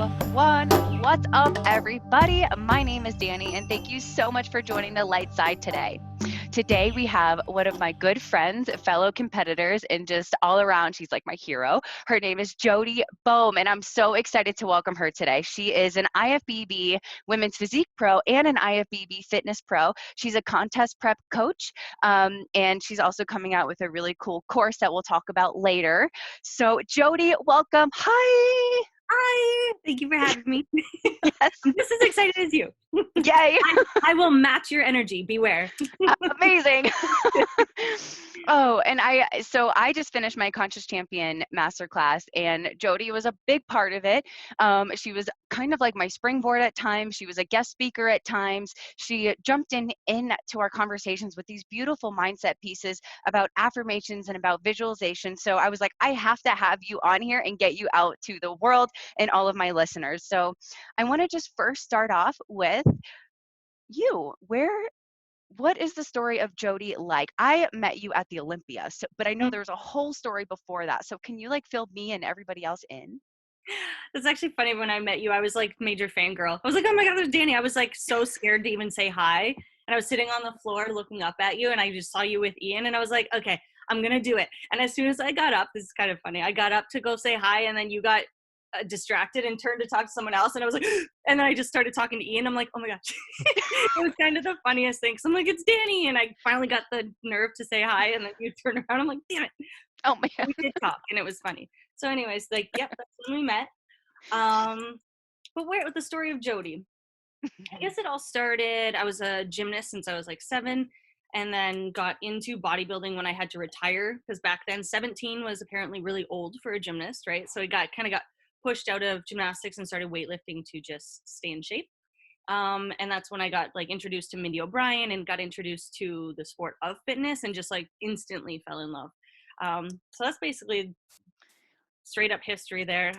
1. What's up, everybody? My name is Dani, and thank you so much for joining the light side today. Today, we have one of my good friends, fellow competitors, and just all around, she's like my hero. Her name is Jodi Boam, and I'm so excited to welcome her today. She is an IFBB Women's Physique Pro and an IFBB Fitness Pro. She's a contest prep coach, and she's also coming out with a really cool course that we'll talk about later. So, Jodi, welcome. Hi. Hi, thank you for having me. Yes. I'm just as excited as you. Yay. I will match your energy. Beware. Amazing. Oh, and I just finished my Conscious Champion masterclass, and Jodi was a big part of it. She was kind of like my springboard at times. She was a guest speaker at times. She jumped into our conversations with these beautiful mindset pieces about affirmations and about visualization. So I was like, I have to have you on here and get you out to the world and all of my listeners. So I want to just first start off with you. What is the story of Jodi like? I met you at the Olympia, but I know there was a whole story before that. So can you fill me and everybody else in? It's actually funny. When I met you, I was like major fangirl. I was like, oh my God, there's Dani. I was like so scared to even say hi. And I was sitting on the floor looking up at you, and I just saw you with Ian, and I was like, okay, I'm going to do it. And as soon as I got up, this is kind of funny, I got up to go say hi, and then you got distracted and turned to talk to someone else, and I was like, and then I just started talking to Ian. I'm like, oh my gosh. It was kind of the funniest thing. So I'm like, it's Dani, and I finally got the nerve to say hi, and then you turn around. I'm like, damn it. Oh my God. We did talk, and it was funny. So anyways, yep, that's when we met. But where with the story of Jodi? I guess it all started, I was a gymnast since I was like 7, and then got into bodybuilding when I had to retire, because back then 17 was apparently really old for a gymnast, right? So I got pushed out of gymnastics and started weightlifting to just stay in shape. And that's when I got introduced to Mindy O'Brien and got introduced to the sport of fitness, and just instantly fell in love. So that's basically straight up history there.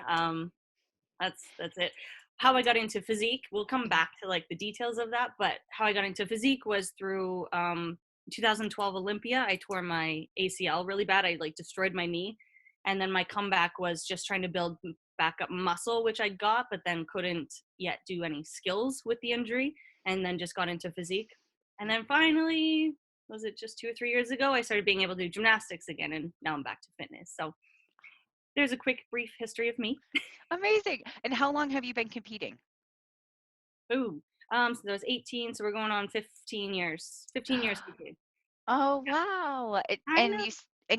That's it. How I got into physique, we'll come back to the details of that, but how I got into physique was through 2012 Olympia. I tore my ACL really bad. I destroyed my knee, and then my comeback was just trying to build back up muscle, which I got, but then couldn't yet do any skills with the injury, and then just got into physique. And then finally, was it just 2 or 3 years ago, I started being able to do gymnastics again, and now I'm back to fitness. So there's a quick brief history of me. Amazing. And how long have you been competing? Ooh. So that was 18, so we're going on 15 years. 15 years competing. Oh, wow. And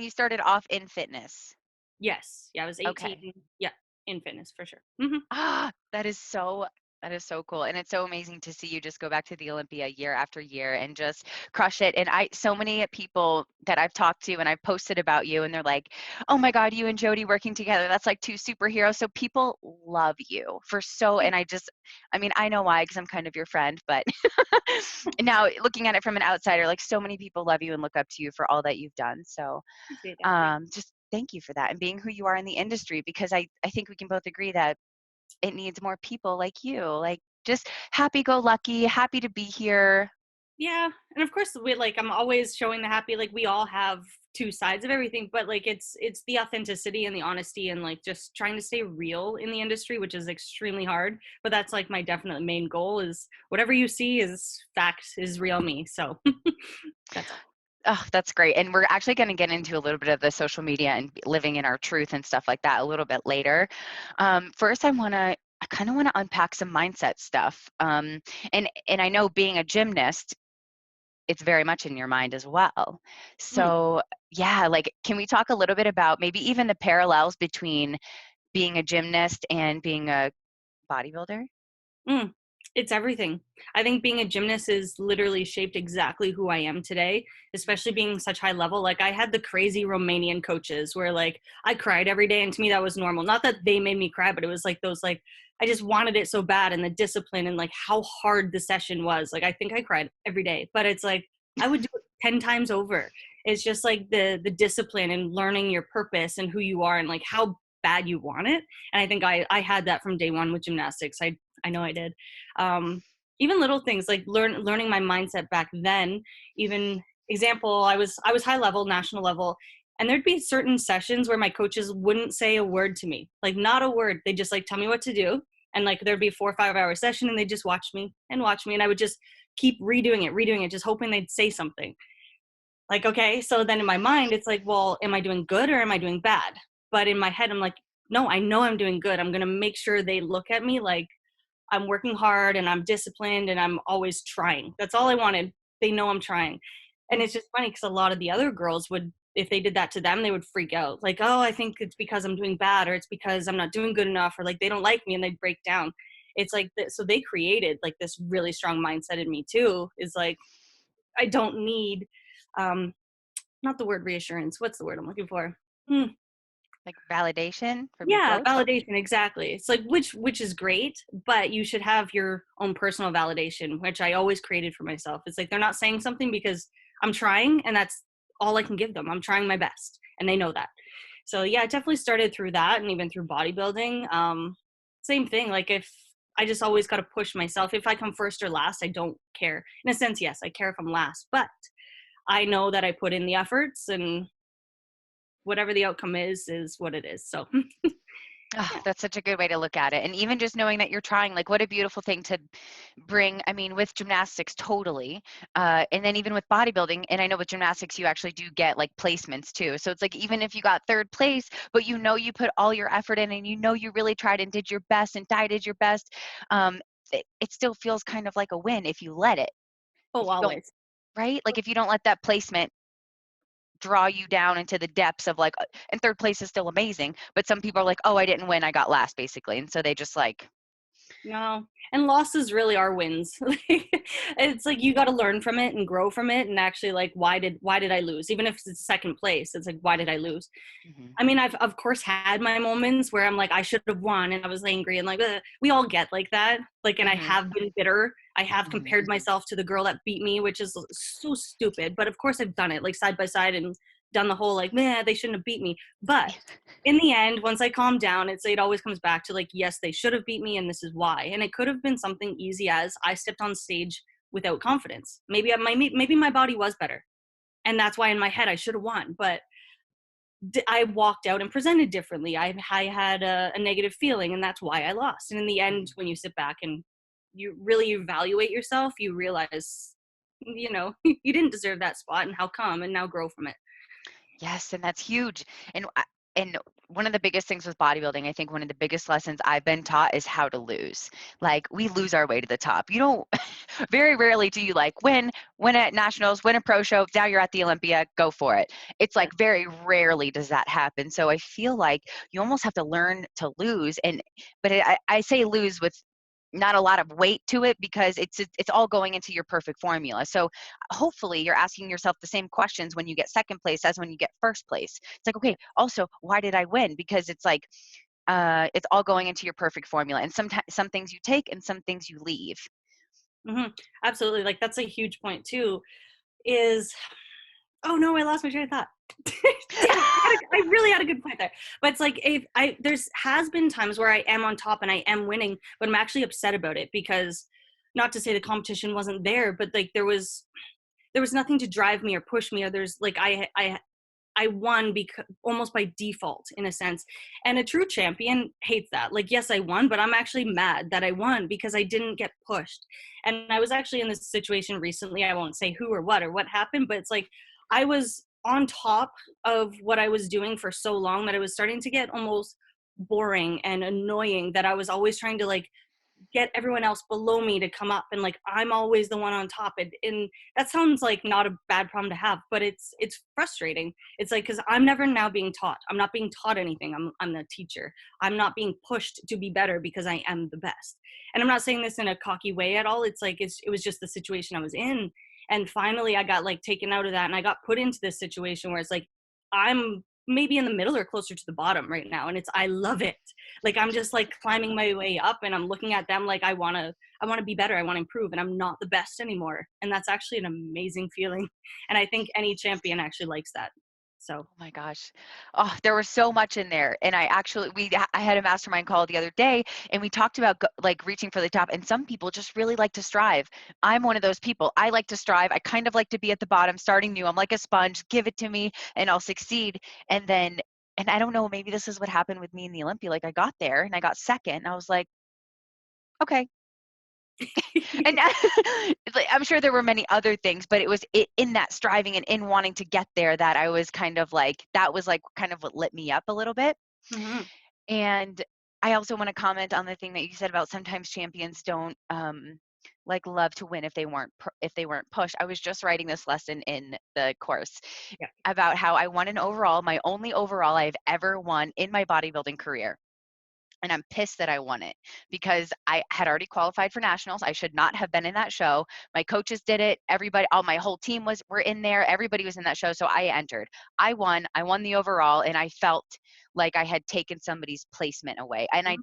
you started off in fitness. Yes. Yeah, I was 18. Okay. Yeah, in fitness for sure. Mm-hmm. That is so cool. And it's so amazing to see you just go back to the Olympia year after year and just crush it. And so many people that I've talked to and I've posted about you, and they're like, oh my God, you and Jodi working together, that's like two superheroes. So people love you and I know why, because I'm kind of your friend, but now looking at it from an outsider, so many people love you and look up to you for all that you've done. So just thank you for that, and being who you are in the industry, because I think we can both agree that it needs more people like you, just happy-go-lucky, happy to be here. Yeah, and of course, I'm always showing the happy. We all have two sides of everything, but it's the authenticity and the honesty, and just trying to stay real in the industry, which is extremely hard. But that's my definite main goal, is whatever you see is fact, is real me. So that's all. Oh, that's great. And we're actually going to get into a little bit of the social media and living in our truth and stuff like that a little bit later. First, I kind of want to unpack some mindset stuff. And I know, being a gymnast, it's very much in your mind as well. So yeah, can we talk a little bit about maybe even the parallels between being a gymnast and being a bodybuilder? It's everything. I think being a gymnast is literally shaped exactly who I am today, especially being such high level. I had the crazy Romanian coaches where I cried every day, and to me that was normal. Not that they made me cry, but it was those I just wanted it so bad, and the discipline, and how hard the session was. I think I cried every day, but it's I would do it 10 times over. It's just the discipline and learning your purpose and who you are, and how bad you want it. And I think I had that from day one with gymnastics. I know I did. Even little things learning my mindset back then. Even example, I was high level, national level, and there'd be certain sessions where my coaches wouldn't say a word to me, not a word. They just tell me what to do, And like there'd be a 4 or 5 hour session and they'd just watch me. And I would just keep redoing it, just hoping they'd say something. Like, okay, so then in my mind, it's like, well, am I doing good or am I doing bad? But in my head, I'm like, no, I know I'm doing good. I'm going to make sure they look at me like I'm working hard and I'm disciplined and I'm always trying. That's all I wanted. They know I'm trying. And it's just funny because a lot of the other girls would, if they did that to them, they would freak out. Like, oh, I think it's because I'm doing bad, or it's because I'm not doing good enough, or like they don't like me, and they'd break down. It's like, so they created like this really strong mindset in me too, is like, I don't need, not the word reassurance. What's the word I'm looking for? Like validation from your Yeah, growth? validation, exactly. It's like, which is great, but you should have your own personal validation, which I always created for myself. It's like they're not saying something because I'm trying, and that's all I can give them. I'm trying my best, and they know that. So yeah, it definitely started through that, and even through bodybuilding. Same thing. Like if I just always got to push myself. If I come first or last, I don't care. In a sense, yes, I care if I'm last, but I know that I put in the efforts, and whatever the outcome is what it is. So Oh, that's such a good way to look at it. And even just knowing that you're trying, like what a beautiful thing to bring. I mean, with gymnastics, totally. And then even with bodybuilding, and I know with gymnastics, you actually do get like placements too. So it's like, even if you got third place, but you know, you put all your effort in and you know, you really tried and did your best and dieted your best, it still feels kind of like a win if you let it. oh, If you don't, always. right? Like if you don't let that placement draw you down into the depths of like, and third place is still amazing, but some people are like, oh, I didn't win, I got last, basically. And so they just like, No, and losses really are wins. It's like you got to learn from it and grow from it, and actually like, why did I lose? Even if it's second place, it's like, why did I lose? mhm, I mean, I've of course had my moments where I'm like, I should have won, and I was angry, and like, we all get like that. Like, and I mhm, have been bitter. I have mhm. compared myself to the girl that beat me, which is so stupid. But of course, I've done it like side by side and done the whole like, man, they shouldn't have beat me. But in the end, once I calm down, it always comes back to like, yes, they should have beat me, and this is why. And it could have been something easy as I stepped on stage without confidence. Maybe my body was better, and that's why in my head I should have won. But I walked out and presented differently. I had a negative feeling, and that's why I lost. And in the end, when you sit back and you really evaluate yourself, you realize, you didn't deserve that spot, and how come, and now grow from it. Yes, and that's huge. And one of the biggest things with bodybuilding, I think one of the biggest lessons I've been taught is how to lose. Like we lose our way to the top. You don't very rarely do you like win at nationals, win a pro show, now you're at the Olympia, go for it. It's Yeah. like very rarely does that happen. So I feel like you almost have to learn to lose. But I say lose with not a lot of weight to it, because it's all going into your perfect formula. So hopefully you're asking yourself the same questions when you get second place as when you get first place. It's like, okay, also, why did I win? Because it's like, it's all going into your perfect formula. And sometimes some things you take and some things you leave. Absolutely. Like that's a huge point too. Is Oh no, I lost my train of thought. Damn it, I really had a good point there. But it's like, if there's has been times where I am on top and I am winning, but I'm actually upset about it because, not to say the competition wasn't there, but like there was nothing to drive me or push me, or there's like I won because almost by default in a sense. And a true champion hates that. Like, yes, I won, but I'm actually mad that I won because I didn't get pushed. And I was actually in this situation recently. I won't say who or what happened, but it's like I was on top of what I was doing for so long that it was starting to get almost boring and annoying, that I was always trying to like get everyone else below me to come up, and like I'm always the one on top. And that sounds like not a bad problem to have, but it's frustrating. It's like, because I'm never now being taught. I'm not being taught anything. I'm the teacher. I'm not being pushed to be better because I am the best. And I'm not saying this in a cocky way at all. It's like it was just the situation I was in. And finally I got like taken out of that, and I got put into this situation where it's like I'm maybe in the middle or closer to the bottom right now, and I love it. Like I'm just like climbing my way up, and I'm looking at them like I want to be better, I want to improve, and I'm not the best anymore. And that's actually an amazing feeling. And I think any champion actually likes that. So Oh my gosh. Oh, there was so much in there. And I had a mastermind call the other day, and we talked about like reaching for the top, and some people just really like to strive. I'm one of those people. I like to strive. I kind of like to be at the bottom, starting new. I'm like a sponge, give it to me and I'll succeed. And I don't know, maybe this is what happened with me in the Olympia. Like I got there and I got second, and I was like, Okay. And it's like, I'm sure there were many other things, but it was in that striving and in wanting to get there that I was kind of like, that was like kind of what lit me up a little bit. Hmm. And I also want to comment on the thing that you said about sometimes champions don't like love to win if they weren't if they weren't pushed. I was just writing this lesson in the course Yeah. about how I won an overall, my only overall I've ever won in my bodybuilding career. And I'm pissed that I won it because I had already qualified for nationals. I should not have been in that show. My coaches did it. Everybody, all my whole team were in there. Everybody was in that show. So I entered. I won. I won the overall, and I felt like I had taken somebody's placement away. And I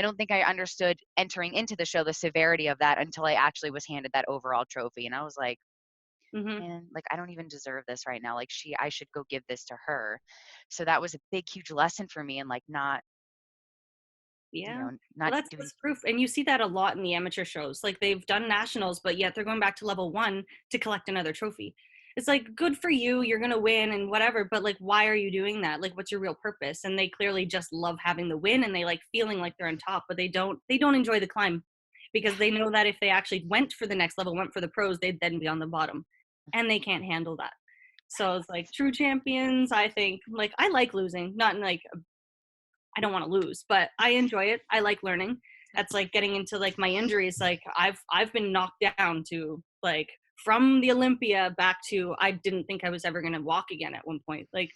don't think I understood entering into the show the severity of that until I actually was handed that overall trophy. And I was like, Hmm. man, like I don't even deserve this right now. Like I should go give this to her. So that was a big, huge lesson for me, and like not, Yeah. Well, not doing. that's proof, and you see that a lot in the amateur shows. Like they've done nationals, but yet they're going back to level one to collect another trophy. It's like good for you, you're gonna win and whatever, but like, why are you doing that? Like, what's your real purpose? And they clearly just love having the win, and they like feeling like they're on top, but they don't enjoy the climb because they know that if they actually went for the next level, went for the pros, they'd then be on the bottom, and they can't handle that. So it's like true champions. I think like I like losing, not in like I don't want to lose, but I enjoy it. I like learning. That's like getting into like my injuries. Like I've been knocked down to like from the Olympia back to I didn't think I was ever gonna walk again at one point. Like,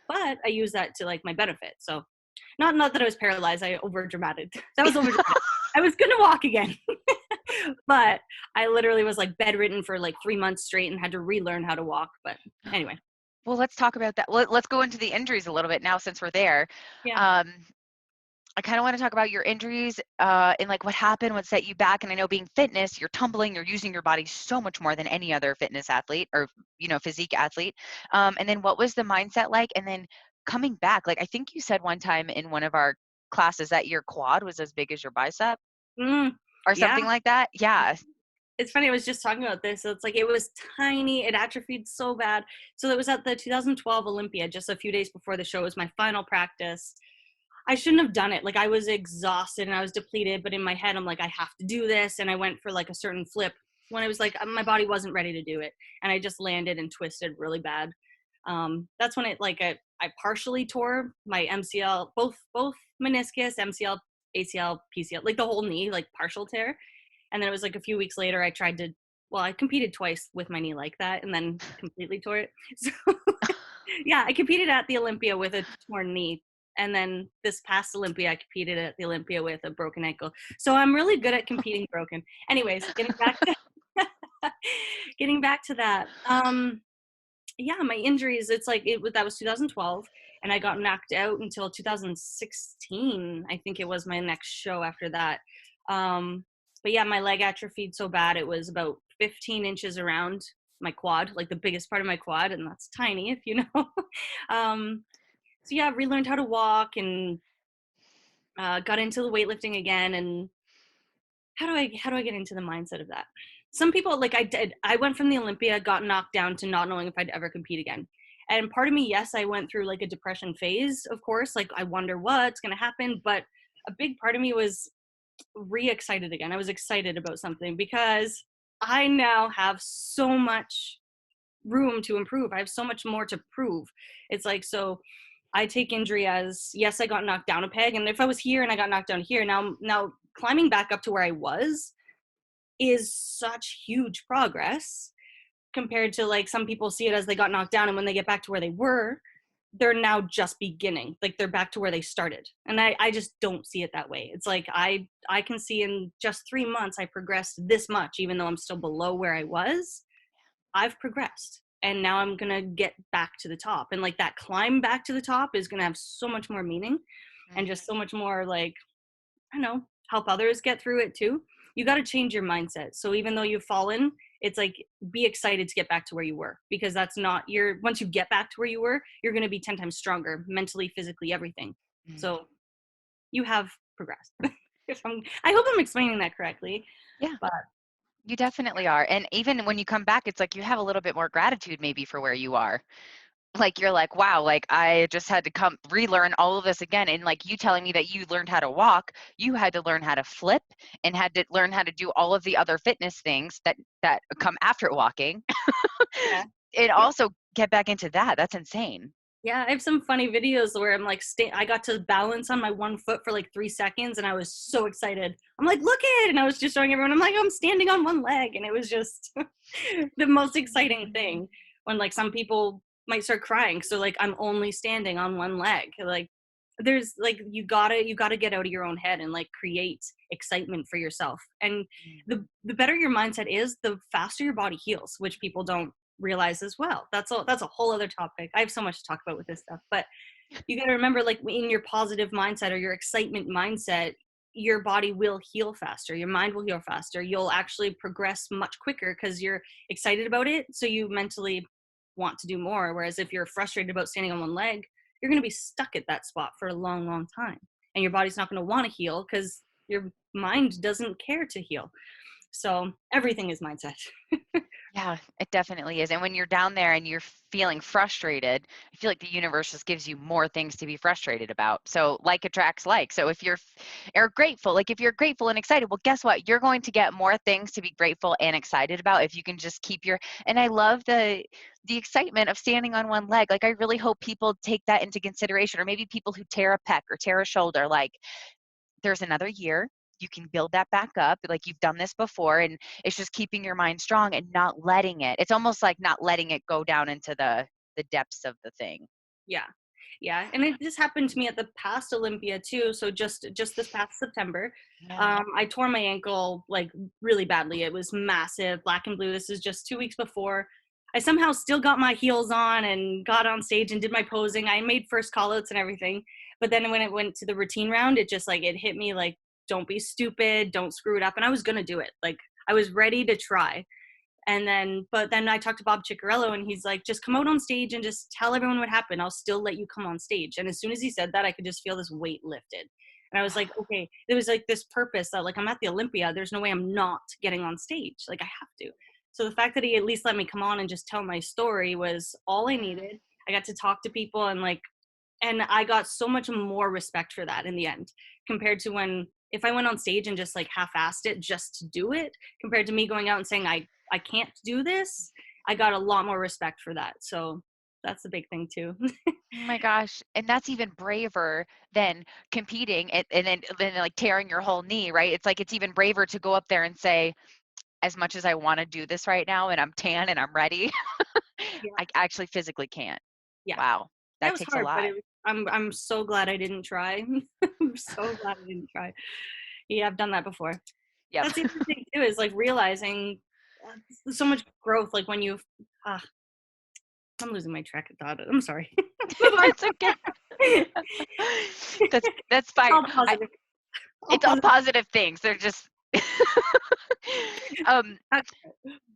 but I use that to like my benefit. So not that I was paralyzed. I over dramatic. That was over dramatic. I was gonna walk again. But I literally was like bedridden for like 3 months straight and had to relearn how to walk. But anyway, Well, let's talk about that. Let's go into the injuries a little bit now since we're there. yeah. Um, I kind of want to talk about your injuries and like what happened, what set you back. And I know being fitness, you're tumbling, you're using your body so much more than any other fitness athlete or, physique athlete. And then what was the mindset like? And then coming back, like I think you said one time in one of our classes that your quad was as big as your bicep Mm, or yeah. something like that. Yeah. It's funny, I was just talking about this. So it's like it was tiny, it atrophied so bad. So it was at the 2012 Olympia, just a few days before the show. It was my final practice. I shouldn't have done it. Like I was exhausted and I was depleted, but in my head, I'm like, I have to do this. And I went for like a certain flip when I was like, my body wasn't ready to do it. And I just landed and twisted really bad. That's when it like I partially tore my MCL, both meniscus, MCL, ACL, PCL, like the whole knee, like partial tear. And then it was like a few weeks later, I tried to, well, I competed twice with my knee like that and then completely tore it. So yeah, I competed at the Olympia with a torn knee. And then this past Olympia, I competed at the Olympia with a broken ankle. So I'm really good at competing broken. Anyways, getting back to that. Yeah, my injuries, it's like that was 2012 and I got knocked out until 2016. I think it was my next show after that. But yeah, my leg atrophied so bad it was about 15 inches around my quad, like the biggest part of my quad, and that's tiny if you know. um, so yeah, relearned how to walk and got into the weightlifting again. And how do I get into the mindset of that? Some people like I did. I went from the Olympia, got knocked down to not knowing if I'd ever compete again. And part of me, yes, I went through like a depression phase, of course. Like I wonder what's gonna happen, but a big part of me was re-excited again. I was excited about something because I now have so much room to improve. I have so much more to prove. It's like, so I take injury as, yes, I got knocked down a peg. And if I was here and I got knocked down here, now climbing back up to where I was is such huge progress compared to like some people see it as they got knocked down and when they get back to where they were, they're now just beginning, like they're back to where they started. And I just don't see it that way. It's like I can see in just 3 months I progressed this much, even though I'm still below where I was. I've progressed and now I'm gonna get back to the top, and like that climb back to the top is gonna have so much more meaning and Mhm. just so much more like, I don't know, help others get through it too. You got to change your mindset. So even though you've fallen, it's like be excited to get back to where you were, because that's not your, once you get back to where you were, you're going to be 10 times stronger mentally, physically, everything. Mhm. So you have progressed. I hope I'm explaining that correctly. Yeah, But you definitely are. And even when you come back, it's like you have a little bit more gratitude maybe for where you are. like you're like, wow, like I just had to come relearn all of this again. And like you telling me that you learned how to walk, you had to learn how to flip and had to learn how to do all of the other fitness things that come after walking. Yeah. And also get back into that. That's insane. Yeah, I have some funny videos where I'm like, I got to balance on my one foot for like 3 seconds, and I was so excited. I'm like, look it! And I was just showing everyone, I'm like, I'm standing on one leg, and it was just the most exciting thing. When like some people might start crying, so like I'm only standing on one leg. Like, there's like you gotta get out of your own head and like create excitement for yourself. And the better your mindset is, the faster your body heals, which people don't realize as well. That's a whole other topic. I have so much to talk about with this stuff, but you got to remember, like in your positive mindset or your excitement mindset, your body will heal faster, your mind will heal faster, you'll actually progress much quicker because you're excited about it, so you mentally want to do more. Whereas if you're frustrated about standing on one leg, you're going to be stuck at that spot for a long time, and your body's not going to want to heal because your mind doesn't care to heal. So everything is mindset. Yeah, it definitely is. And when you're down there and you're feeling frustrated, I feel like the universe just gives you more things to be frustrated about. So like attracts like. So if are grateful, like if you're grateful and excited, well, guess what? You're going to get more things to be grateful and excited about if you can just keep and I love the excitement of standing on one leg. Like I really hope people take that into consideration, or maybe people who tear a pec or tear a shoulder, like there's another year. You can build that back up. Like you've done this before, and it's just keeping your mind strong and not letting it. It's almost like not letting it go down into the depths of the thing. Yeah. Yeah. And it just happened to me at the past Olympia too. So just this past September, Yeah. I tore my ankle like really badly. It was massive, black and blue. This is just 2 weeks before. I somehow still got my heels on and got on stage and did my posing. I made first call outs and everything. But then when it went to the routine round, it just like, it hit me like, don't be stupid, don't screw it up. And I was going to do it. Like I was ready to try. But then I talked to Bob Ciccarello, and he's like, just come out on stage and just tell everyone what happened. I'll still let you come on stage. And as soon as he said that, I could just feel this weight lifted. And I was like, okay, there was like this purpose that like, I'm at the Olympia. There's no way I'm not getting on stage. Like I have to. So the fact that he at least let me come on and just tell my story was all I needed. I got to talk to people, and I got so much more respect for that in the end, compared to if I went on stage and just like half-assed it just to do it, compared to me going out and saying, I can't do this. I got a lot more respect for that. So that's the big thing too. Oh my gosh. And that's even braver than competing and then like tearing your whole knee, right? It's like it's even braver to go up there and say, as much as I want to do this right now and I'm tan and I'm ready, Yeah. I actually physically can't. Yeah. Wow. That That was takes a hard, but lot. I'm so glad I didn't try. I'm so glad I didn't try. Yeah, I've done that before. Yep. That's the other thing too, is like realizing so much growth. Like when uh, I'm losing my track of thought. I'm sorry. Move on. It's okay. That's fine. All positive. All It's all positive. positive things. They're just um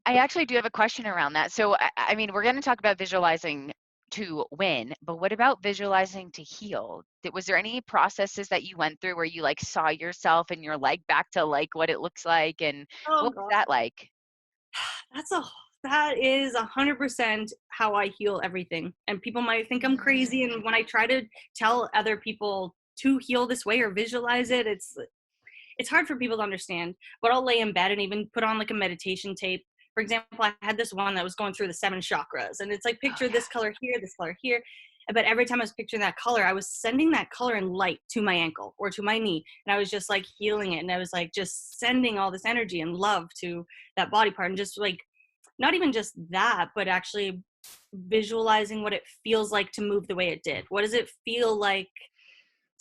I actually do have a question around that. So I mean, we're going to talk about visualizing to win, but what about visualizing to heal? Was there any processes that you went through where you like saw yourself and your leg back to like what it looks like, and Oh what was god. that like? That's a that is 100% how I heal everything. And people might think I'm crazy. And when I try to tell other people to heal this way or visualize it, it's hard for people to understand. But I'll lay in bed and even put on like a meditation tape. For example, I had this one that was going through the 7 chakras, and it's like, Oh picture yeah. this color here, this color here. But every time I was picturing that color, I was sending that color and light to my ankle or to my knee. And I was just like healing it. And I was like just sending all this energy and love to that body part. And just like, not even just that, but actually visualizing what it feels like to move the way it did. What does it feel like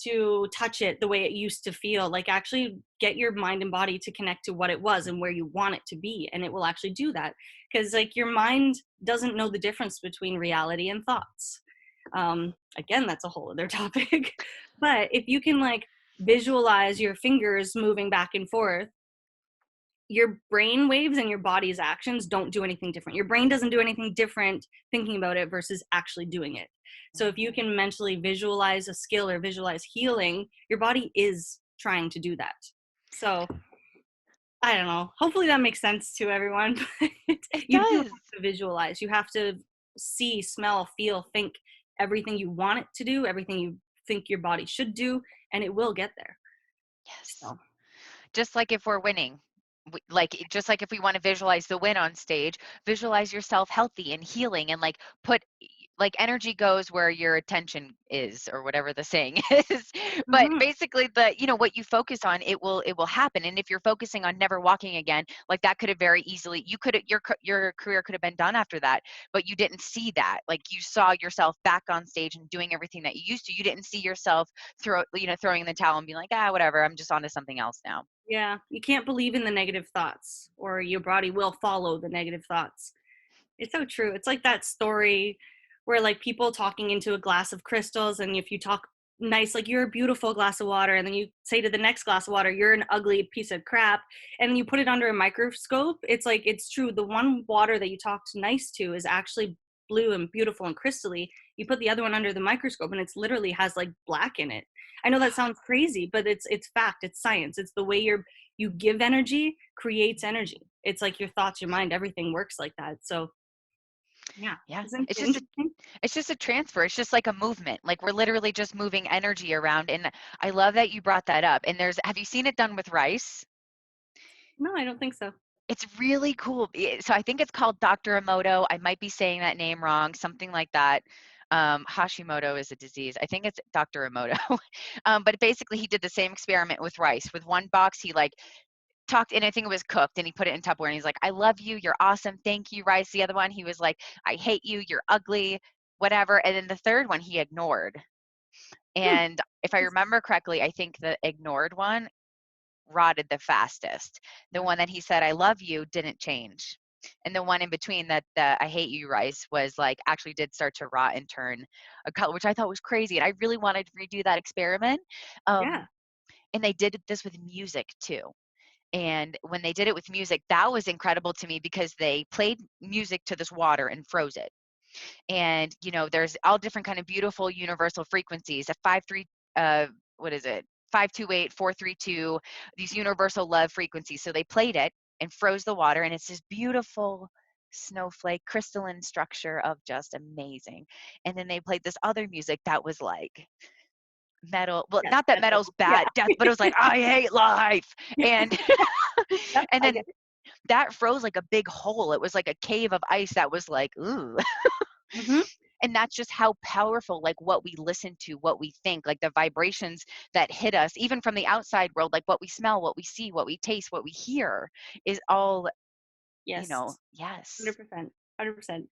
to touch it the way it used to feel? Like actually get your mind and body to connect to what it was and where you want it to be, and it will actually do that. Because like your mind doesn't know the difference between reality and thoughts. Again, that's a whole other topic. But if you can like visualize your fingers moving back and forth, your brain waves and your body's actions don't do anything different. Your brain doesn't do anything different thinking about it versus actually doing it. So if you Mhm. can mentally visualize a skill or visualize healing, your body is trying to do that. So I don't know. Hopefully that makes sense to everyone. It You do have does. to visualize. You have to see, smell, feel, think everything you want it to do, everything you think your body should do, and it will get there. Yes. So, Just like if we're winning, just like if we want to visualize the win on stage, visualize yourself healthy and healing, and like put like energy goes where your attention is, or whatever the saying is. But mhm, basically, the what you focus on, it will happen. And if you're focusing on never walking again, like that could have very easily, you could your career could have been done after that, but you didn't see that. Like you saw yourself back on stage and doing everything that you used to. You didn't see yourself throwing in the towel and being like, whatever, I'm just on to something else now. yeah, you can't believe in the negative thoughts, or your body will follow the negative thoughts. It's so true. It's like that story where like people talking into a glass of crystals, and if you talk nice, like you're a beautiful glass of water, and then you say to the next glass of water, you're an ugly piece of crap, and then you put it under a microscope, it's like, it's true. The one water that you talked nice to is actually blue and beautiful and crystally. You put the other one under the microscope and it's literally has like black in it. I know that sounds crazy, but it's fact, it's science. It's the way you give energy creates energy. It's like your thoughts, your mind, everything works like that. So yeah. Yeah, Isn't it's it just a interesting? it's just a transfer. It's just like a movement. Like we're literally just moving energy around. And I love that you brought that up. And have you seen it done with rice? No, I don't think so. It's really cool. So I think it's called Dr. Emoto. I might be saying that name wrong, something like that. Hashimoto is a disease. I think it's Dr. Emoto. But basically, he did the same experiment with rice. With one box, he like talked, and I think it was cooked, and he put it in Tupperware, and he's like, I love you, you're awesome, thank you, rice. The other one, he was like, I hate you, you're ugly, whatever. And then the third one, he ignored. Hmm. And if I remember correctly, I think the ignored one rotted the fastest. The one that he said, I love you, didn't change. And the one in between, that the I hate you rice, was like actually did start to rot and turn a color, which I thought was crazy. And I really wanted to redo that experiment. Yeah. And they did this with music too. And when they did it with music, that was incredible to me, because they played music to this water and froze it. And there's all different kind of beautiful universal frequencies. A 5-3, what is it? 528, 432. These universal love frequencies. So they played it and froze the water, and it's this beautiful snowflake crystalline structure of just amazing. And then they played this other music that was like metal. Well, Yes, not that that's metal's all. Yeah. bad, death, but it was like, I hate life. And Yep, and I then get it. that froze like a big hole. It was like a cave of ice that was like, ooh. Hmm. And that's just how powerful, like what we listen to, what we think, like the vibrations that hit us, even from the outside world, like what we smell, what we see, what we taste, what we hear, is all, Yes, yes. 100%. 100%.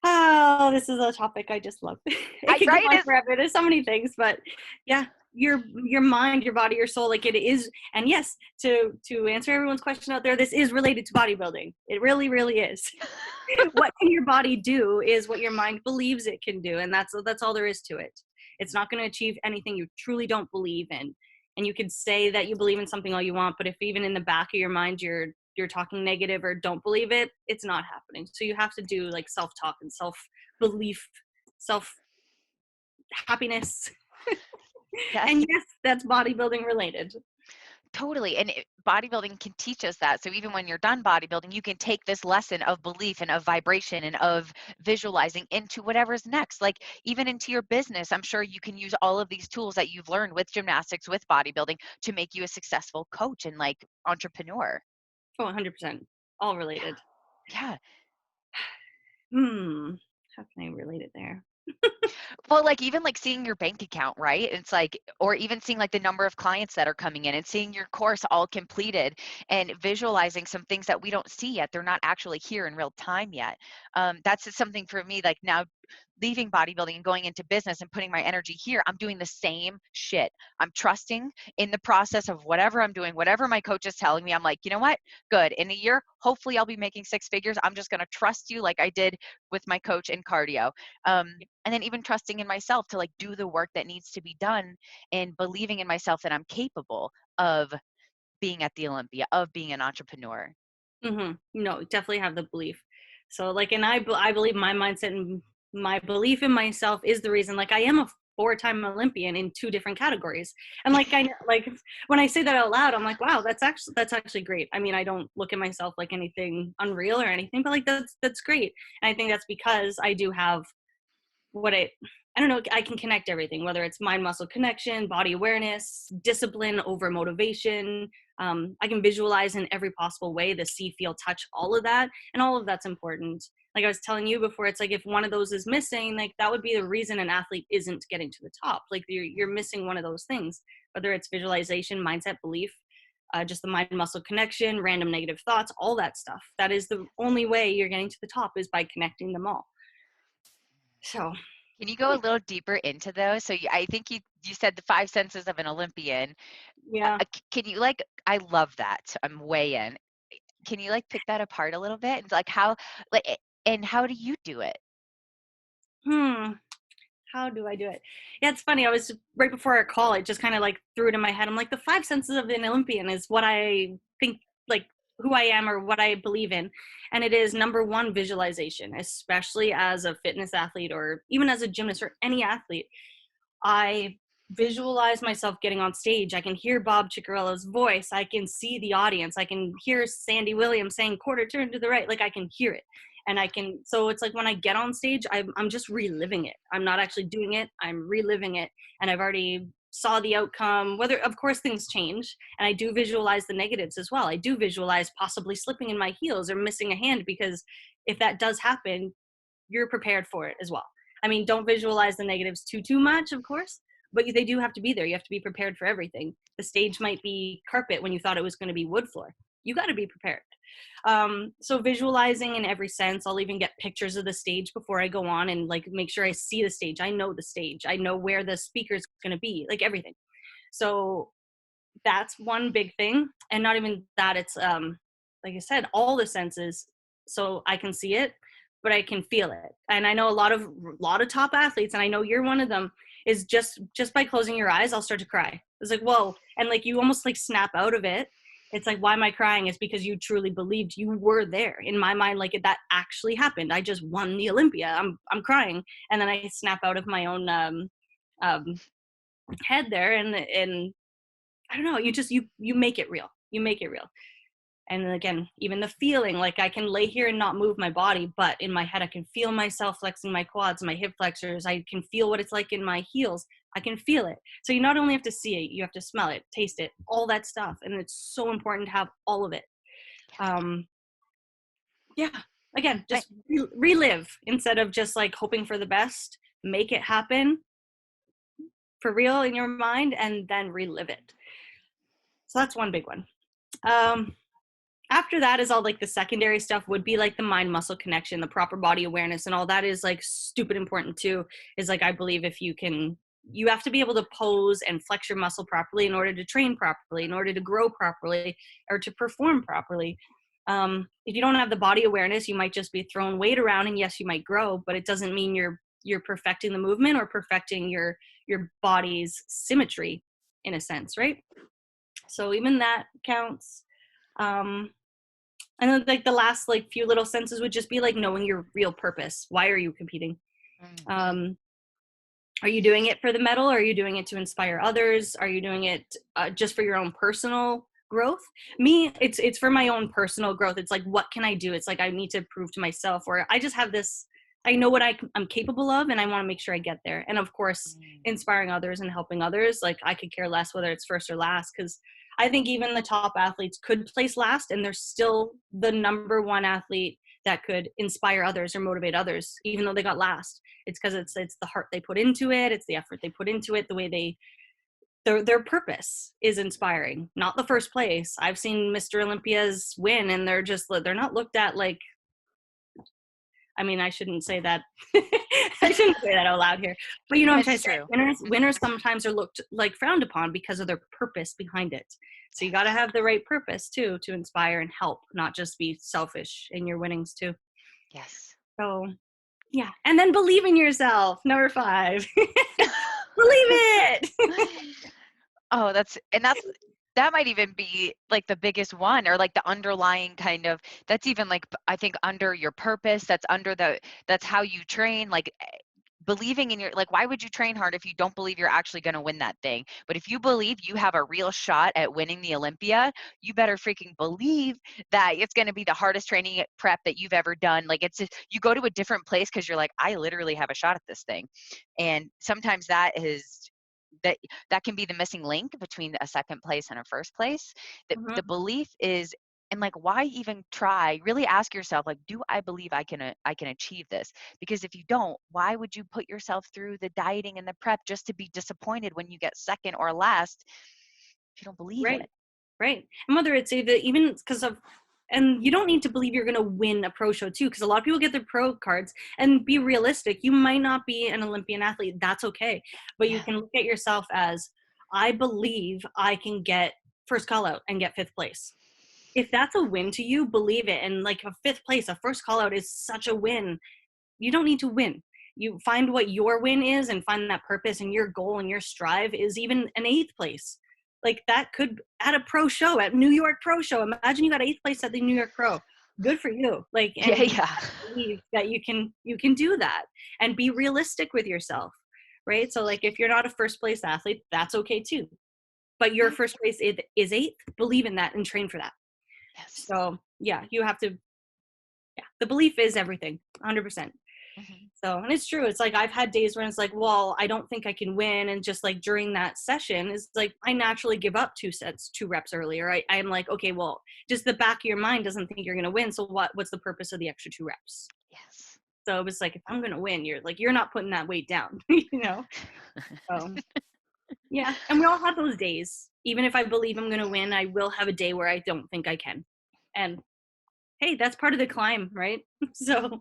Oh, this is a topic I just love. It I could go right on is forever. There's so many things, but yeah, your mind, your body, your soul, like it is. And yes, to answer everyone's question out there, this is related to bodybuilding. It really, really is. What can your body do is what your mind believes it can do, and that's all there is to it. It's not going to achieve anything you truly don't believe in. And you could say that you believe in something all you want, but if even in the back of your mind you're talking negative or don't believe it, it's not happening. So you have to do like self-talk and self-belief, self happiness. yes. And yes, that's bodybuilding related. Totally. And bodybuilding can teach us that. So even when you're done bodybuilding, you can take this lesson of belief and of vibration and of visualizing into whatever's next. Like even into your business, I'm sure you can use all of these tools that you've learned with gymnastics, with bodybuilding, to make you a successful coach and like entrepreneur. Oh, 100%. All related. Yeah. Hmm. How can I relate it there? Well, like even like seeing your bank account, right? It's like, or even seeing like the number of clients that are coming in and seeing your course all completed and visualizing some things that we don't see yet. They're not actually here in real time yet. That's just something for me, like now leaving bodybuilding and going into business and putting my energy here. I'm doing the same shit. I'm trusting in the process of whatever I'm doing, whatever my coach is telling me. I'm like, you know what? Good. In a year, hopefully I'll be making 6 figures. I'm just going to trust you like I did with my coach in cardio. And then even trusting in myself to like do the work that needs to be done, and believing in myself that I'm capable of being at the Olympia, of being an entrepreneur. No, definitely have the belief. So like, and I believe my mindset and my belief in myself is the reason. Like I am a 4-time Olympian in 2 different categories. And like, like when I say that out loud, I'm like, wow, that's actually great. I mean, I don't look at myself like anything unreal or anything, but like, that's great. And I think that's because I do have what I don't know, I can connect everything, whether it's mind muscle connection, body awareness, discipline over motivation. I can visualize in every possible way, the see, feel, touch, all of that. And all of that's important. Like I was telling you before, it's like if one of those is missing, like that would be the reason an athlete isn't getting to the top. Like you're missing one of those things, whether it's visualization, mindset, belief, just the mind muscle connection, random negative thoughts, all that stuff. That is the only way you're getting to the top, is by connecting them all. So Can you go a little deeper into those? So I think you said the 5 senses of an Olympian. yeah. Can you like, I love that. I'm way in. Can you like pick that apart a little bit? And like how, like, and how do you do it? How do I do it? Yeah, it's funny. I was right before our call, it just kind of like threw it in my head. I'm like, the 5 senses of an Olympian is what I think, like who I am or what I believe in. And it is number 1, visualization, especially as a fitness athlete or even as a gymnast or any athlete. I visualize myself getting on stage. I can hear Bob Ciccarella's voice. I can see the audience. I can hear Sandy Williams saying quarter turn to the right. Like I can hear it. And I can, so it's like when I get on stage, I'm just reliving it. I'm not actually doing it. I'm reliving it. And I've already saw the outcome, whether, of course, things change. And I do visualize the negatives as well. I do visualize possibly slipping in my heels or missing a hand, because if that does happen, you're prepared for it as well. I mean, don't visualize the negatives too much, of course, but they do have to be there. You have to be prepared for everything. The stage might be carpet when you thought it was going to be wood floor. You got to be prepared. So visualizing in every sense. I'll even get pictures of the stage before I go on and like make sure I see the stage. I know the stage. I know where the speaker's going to be, like everything. So that's one big thing. And not even that, it's like I said, all the senses. So I can see it, but I can feel it. And I know a lot of top athletes, and I know you're one of them, is just by closing your eyes, I'll start to cry. It's like, whoa. And like you almost like snap out of it. It's like, why am I crying? It's because you truly believed you were there. In my mind, like that actually happened. I just won the Olympia. I'm crying. And then I snap out of my own head there, and I don't know, you make it real. You make it real. And then again, even the feeling, like I can lay here and not move my body, but in my head, I can feel myself flexing my quads, my hip flexors. I can feel what it's like in my heels. I can feel it. So you not only have to see it, you have to smell it, taste it, all that stuff. And it's so important to have all of it. Yeah, again, just relive instead of just like hoping for the best. Make it happen for real in your mind and then relive it. So that's one big one. After that is all like the secondary stuff would be like the mind muscle connection, the proper body awareness, and all that is like stupid important too. Is like, I believe if you have to be able to pose and flex your muscle properly in order to train properly, in order to grow properly, or to perform properly. If you don't have the body awareness, you might just be throwing weight around, and yes, you might grow, but it doesn't mean you're perfecting the movement or perfecting your body's symmetry in a sense, right? So even that counts. And then like the last like few little senses would just be like knowing your real purpose. Why are you competing? Are you doing it for the medal? Are you doing it to inspire others? Are you doing it just for your own personal growth? Me, it's for my own personal growth. It's like, what can I do? It's like I need to prove to myself, or I just have this, I know what I'm capable of, and I want to make sure I get there. And of course, inspiring others and helping others. Like I could care less whether it's first or last, because I think even the top athletes could place last, and they're still the number 1 athlete that could inspire others or motivate others, even though they got last. It's because it's the heart they put into it. It's the effort they put into it. The way their purpose is inspiring, not the first place. I've seen Mr. Olympias win, and they're not looked at like, I mean, I shouldn't say that. I shouldn't say that out loud here. But you know what I'm trying to say? Winners sometimes are looked like frowned upon because of their purpose behind it. So you got to have the right purpose too, to inspire and help, not just be selfish in your winnings too. Yes. So yeah. And then believe in yourself. Number 5. Believe it. Oh, that might even be like the biggest one, or like the underlying kind of, that's even like, I think under your purpose, that's how you train, like believing in your, like, why would you train hard if you don't believe you're actually going to win that thing? But if you believe you have a real shot at winning the Olympia, you better freaking believe that it's going to be the hardest training prep that you've ever done. Like, it's you go to a different place because you're like, I literally have a shot at this thing. And sometimes that that can be the missing link between a second place and a first place. The Mhm. belief is, and like, why even try? Really ask yourself, like, do I believe I can achieve this? Because if you don't, why would you put yourself through the dieting and the prep just to be disappointed when you get second or last if you don't believe in Right. it? Right. And whether it's even because of, and you don't need to believe you're going to win a pro show too, because a lot of people get their pro cards, and be realistic. You might not be an Olympian athlete. That's okay. But you Yeah. can look at yourself as, I believe I can get first call out and get fifth place. If that's a win to you, believe it. And like a fifth place, a first call out is such a win. You don't need to win. You find what your win is and find that purpose, and your goal and your strive is even an eighth place. Like that could, at a pro show, at New York Pro Show. Imagine you got eighth place at the New York Pro. Good for you. Like, Yeah, and yeah. believe that you can do that, and be realistic with yourself. Right. So like if you're not a first place athlete, that's okay too. But your Yeah. first place is eighth. Believe in that and train for that. Yes. So yeah, you have to, yeah, the belief is everything, 100%. Hmm. So, and it's true. It's like I've had days when it's like, well, I don't think I can win. And just like during that session, is like I naturally give up 2 reps earlier. I'm like, okay, well, just the back of your mind doesn't think you're going to win. So what's the purpose of the extra 2 reps? Yes. So it was like, if I'm going to win, you're not putting that weight down, you know? So yeah. And we all have those days. Even if I believe I'm going to win, I will have a day where I don't think I can. And hey, that's part of the climb, right? So,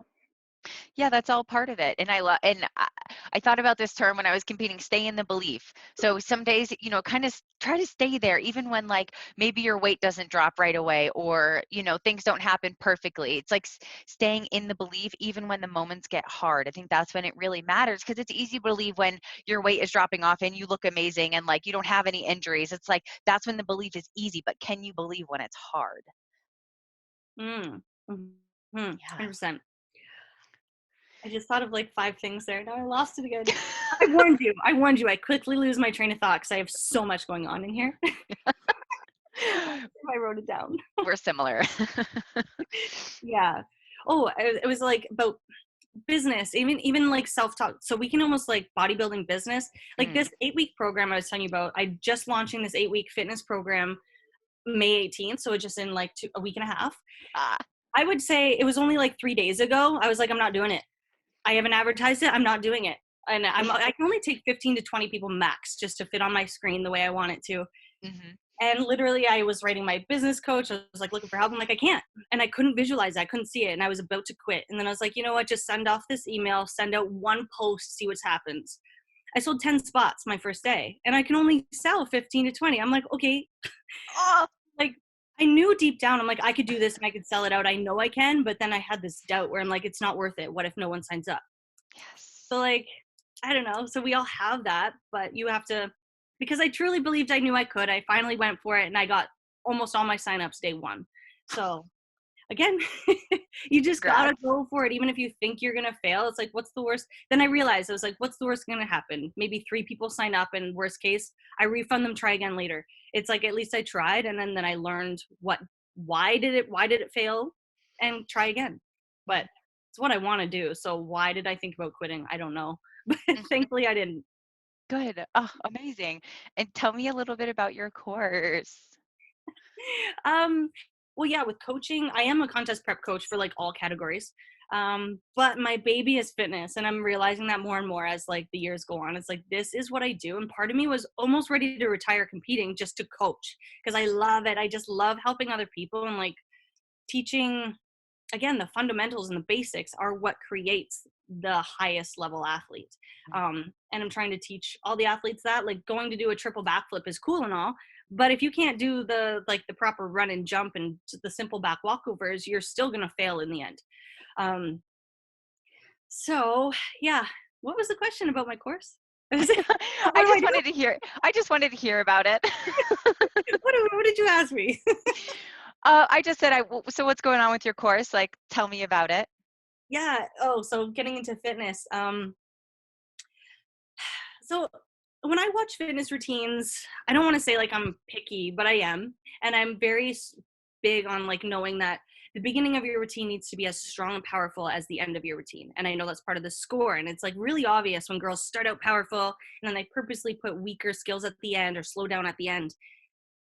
Yeah, that's all part of it. And I thought about this term when I was competing, stay in the belief. So some days, kind of try to stay there, even when like maybe your weight doesn't drop right away, or, things don't happen perfectly. It's like staying in the belief, even when the moments get hard. I think that's when it really matters, because it's easy to believe when your weight is dropping off and you look amazing and like you don't have any injuries. It's like, that's when the belief is easy, but can you believe when it's hard? mm, mhm, Yeah. 100%. I just thought of like 5 things there. Now I lost it again. I warned you. I warned you. I quickly lose my train of thought because I have so much going on in here. I wrote it down. We're similar. Yeah. Oh, it was like about business, even like self-talk. So we can almost like bodybuilding business. Like Mm. this 8-week program I was telling you about, I just launching this 8-week fitness program May 18th. So it's just in like a week and a half. Ah, I would say it was only like 3 days ago. I was like, I'm not doing it. I haven't advertised it. I'm not doing it. And I can only take 15 to 20 people max just to fit on my screen the way I want it to. mhm. And literally I was writing my business coach. I was like looking for help. I'm like, I can't. And I couldn't visualize it. I couldn't see it. And I was about to quit. And then I was like, you know what? Just send off this email, send out one post, see what happens. I sold 10 spots my first day, and I can only sell 15 to 20. I'm like, okay, Oh, like I knew deep down, I'm like, I could do this and I could sell it out. I know I can. But then I had this doubt where I'm like, it's not worth it. What if no one signs up? So yes. like, I don't know. So we all have that, but you have to, because I truly believed I knew I could. I finally went for it, and I got almost all my signups day one. So again, you just gotta Congrats. go for it. Even if you think you're gonna fail, it's like, what's the worst? Then I realized, I was like, what's the worst gonna happen? Maybe 3 people sign up, and worst case, I refund them, try again later. It's like, at least I tried, and then I learned why did it fail, and try again. But it's what I want to do. So why did I think about quitting? I don't know. But Mhm. thankfully I didn't. Good. Oh, amazing. And tell me a little bit about your course. Um, well, yeah, with coaching, I am a contest prep coach for like all categories. But my baby is fitness, and I'm realizing that more and more as like the years go on. It's like, this is what I do. And part of me was almost ready to retire competing just to coach, because I love it. I just love helping other people, and like teaching, again, the fundamentals and the basics are what creates the highest level athlete. And I'm trying to teach all the athletes that, like, going to do a triple backflip is cool and all, but if you can't do the proper run and jump and the simple back walkovers, you're still going to fail in the end. um, so yeah, what was the question about my course? what I do I just do? wanted to hear I just wanted to hear about it. What did you ask me? I just said so what's going on with your course? Like, tell me about it. Yeah. Oh, so getting into fitness. So when I watch fitness routines, I don't want to say like I'm picky, but I am. And I'm very big on like knowing that the beginning of your routine needs to be as strong and powerful as the end of your routine. And I know that's part of the score. And it's like really obvious when girls start out powerful and then they purposely put weaker skills at the end or slow down at the end.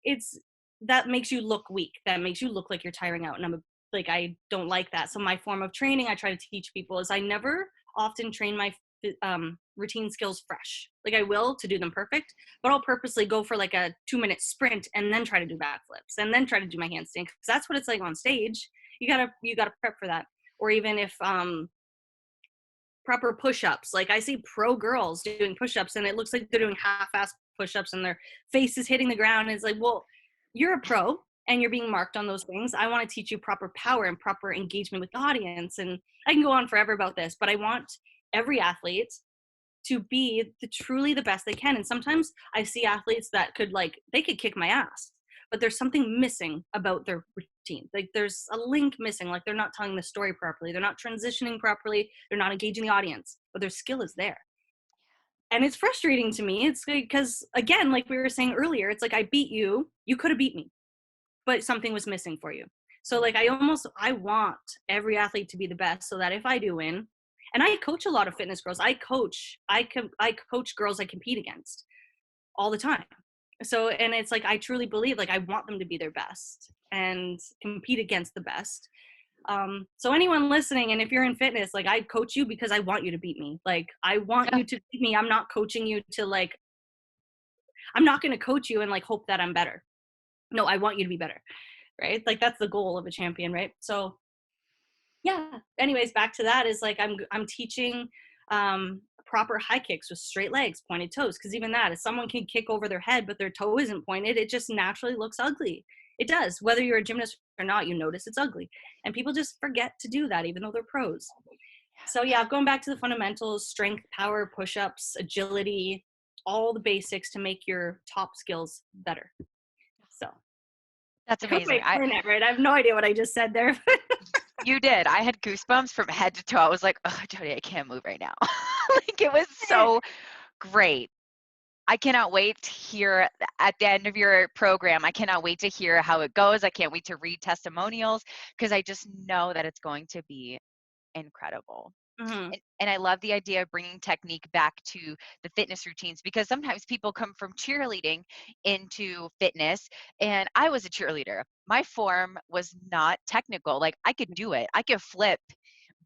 It's that makes you look weak. That makes you look like you're tiring out. And like, I don't like that. So my form of training I try to teach people is I never often train my routine skills fresh. Like I will to do them perfect, but I'll purposely go for like a 2-minute sprint and then try to do backflips and then try to do my handstand because that's what it's like on stage. You gotta prep for that. Or even if proper push-ups. Like I see pro girls doing push-ups and it looks like they're doing half-ass push-ups and their face is hitting the ground. And it's like, well, you're a pro and you're being marked on those things. I want to teach you proper power and proper engagement with the audience. And I can go on forever about this, but I want every athlete to be truly the best they can. And sometimes I see athletes that they could kick my ass, but there's something missing about their routine. Like there's a link missing, like they're not telling the story properly. They're not transitioning properly. They're not engaging the audience, but their skill is there. And it's frustrating to me. It's because again, like we were saying earlier, it's like I beat you, you could have beat me, but something was missing for you. So like I want every athlete to be the best so that if I do win, and I coach a lot of fitness girls. I coach girls I compete against all the time. So, and it's like, I truly believe like I want them to be their best and compete against the best. So anyone listening, and if you're in fitness, like I coach you because I want you to beat me. Like I want you to beat me. I'm not coaching you to I'm not going to coach you and like hope that I'm better. No, I want you to be better. Right. Like that's the goal of a champion. Right. So yeah, anyways, back to that is like I'm teaching proper high kicks with straight legs, pointed toes, because even that, if someone can kick over their head but their toe isn't pointed, it just naturally looks ugly. It does. Whether you're a gymnast or not, you notice it's ugly, and people just forget to do that even though they're pros. So yeah, going back to the fundamentals: strength, power, push-ups, agility, all the basics to make your top skills better. So That's I hope I amazing. explained that right. I have no idea what I just said there. You did. I had goosebumps from head to toe. I was like, oh, Jodi, I can't move right now. Like it was so great. I cannot wait to hear at the end of your program. I cannot wait to hear how it goes. I can't wait to read testimonials because I just know that it's going to be incredible. Mm-hmm. And I love the idea of bringing technique back to the fitness routines because sometimes people come from cheerleading into fitness. And I was a cheerleader. My form was not technical. Like I could do it, I could flip,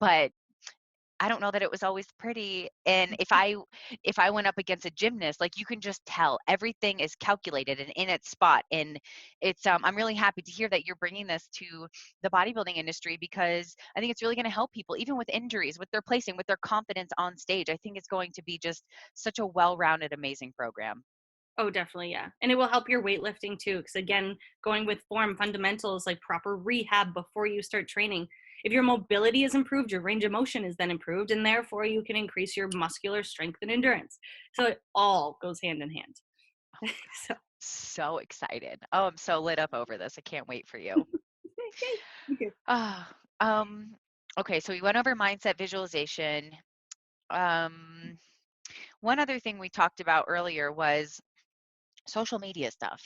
but I don't know that it was always pretty. And if I went up against a gymnast, like you can just tell everything is calculated and in its spot. And it's I'm really happy to hear that you're bringing this to the bodybuilding industry because I think it's really going to help people even with injuries, with their placing, with their confidence on stage. I think it's going to be just such a well-rounded, amazing program. Oh, definitely, yeah. And it will help your weightlifting too, because again, going with form fundamentals like proper rehab before you start training. If your mobility is improved, your range of motion is then improved, and therefore you can increase your muscular strength and endurance. So it all goes hand in hand. So excited. Oh, I'm so lit up over this. I can't wait for you. Okay. Ah, okay, so we went over mindset visualization. Um, one other thing we talked about earlier was social media stuff.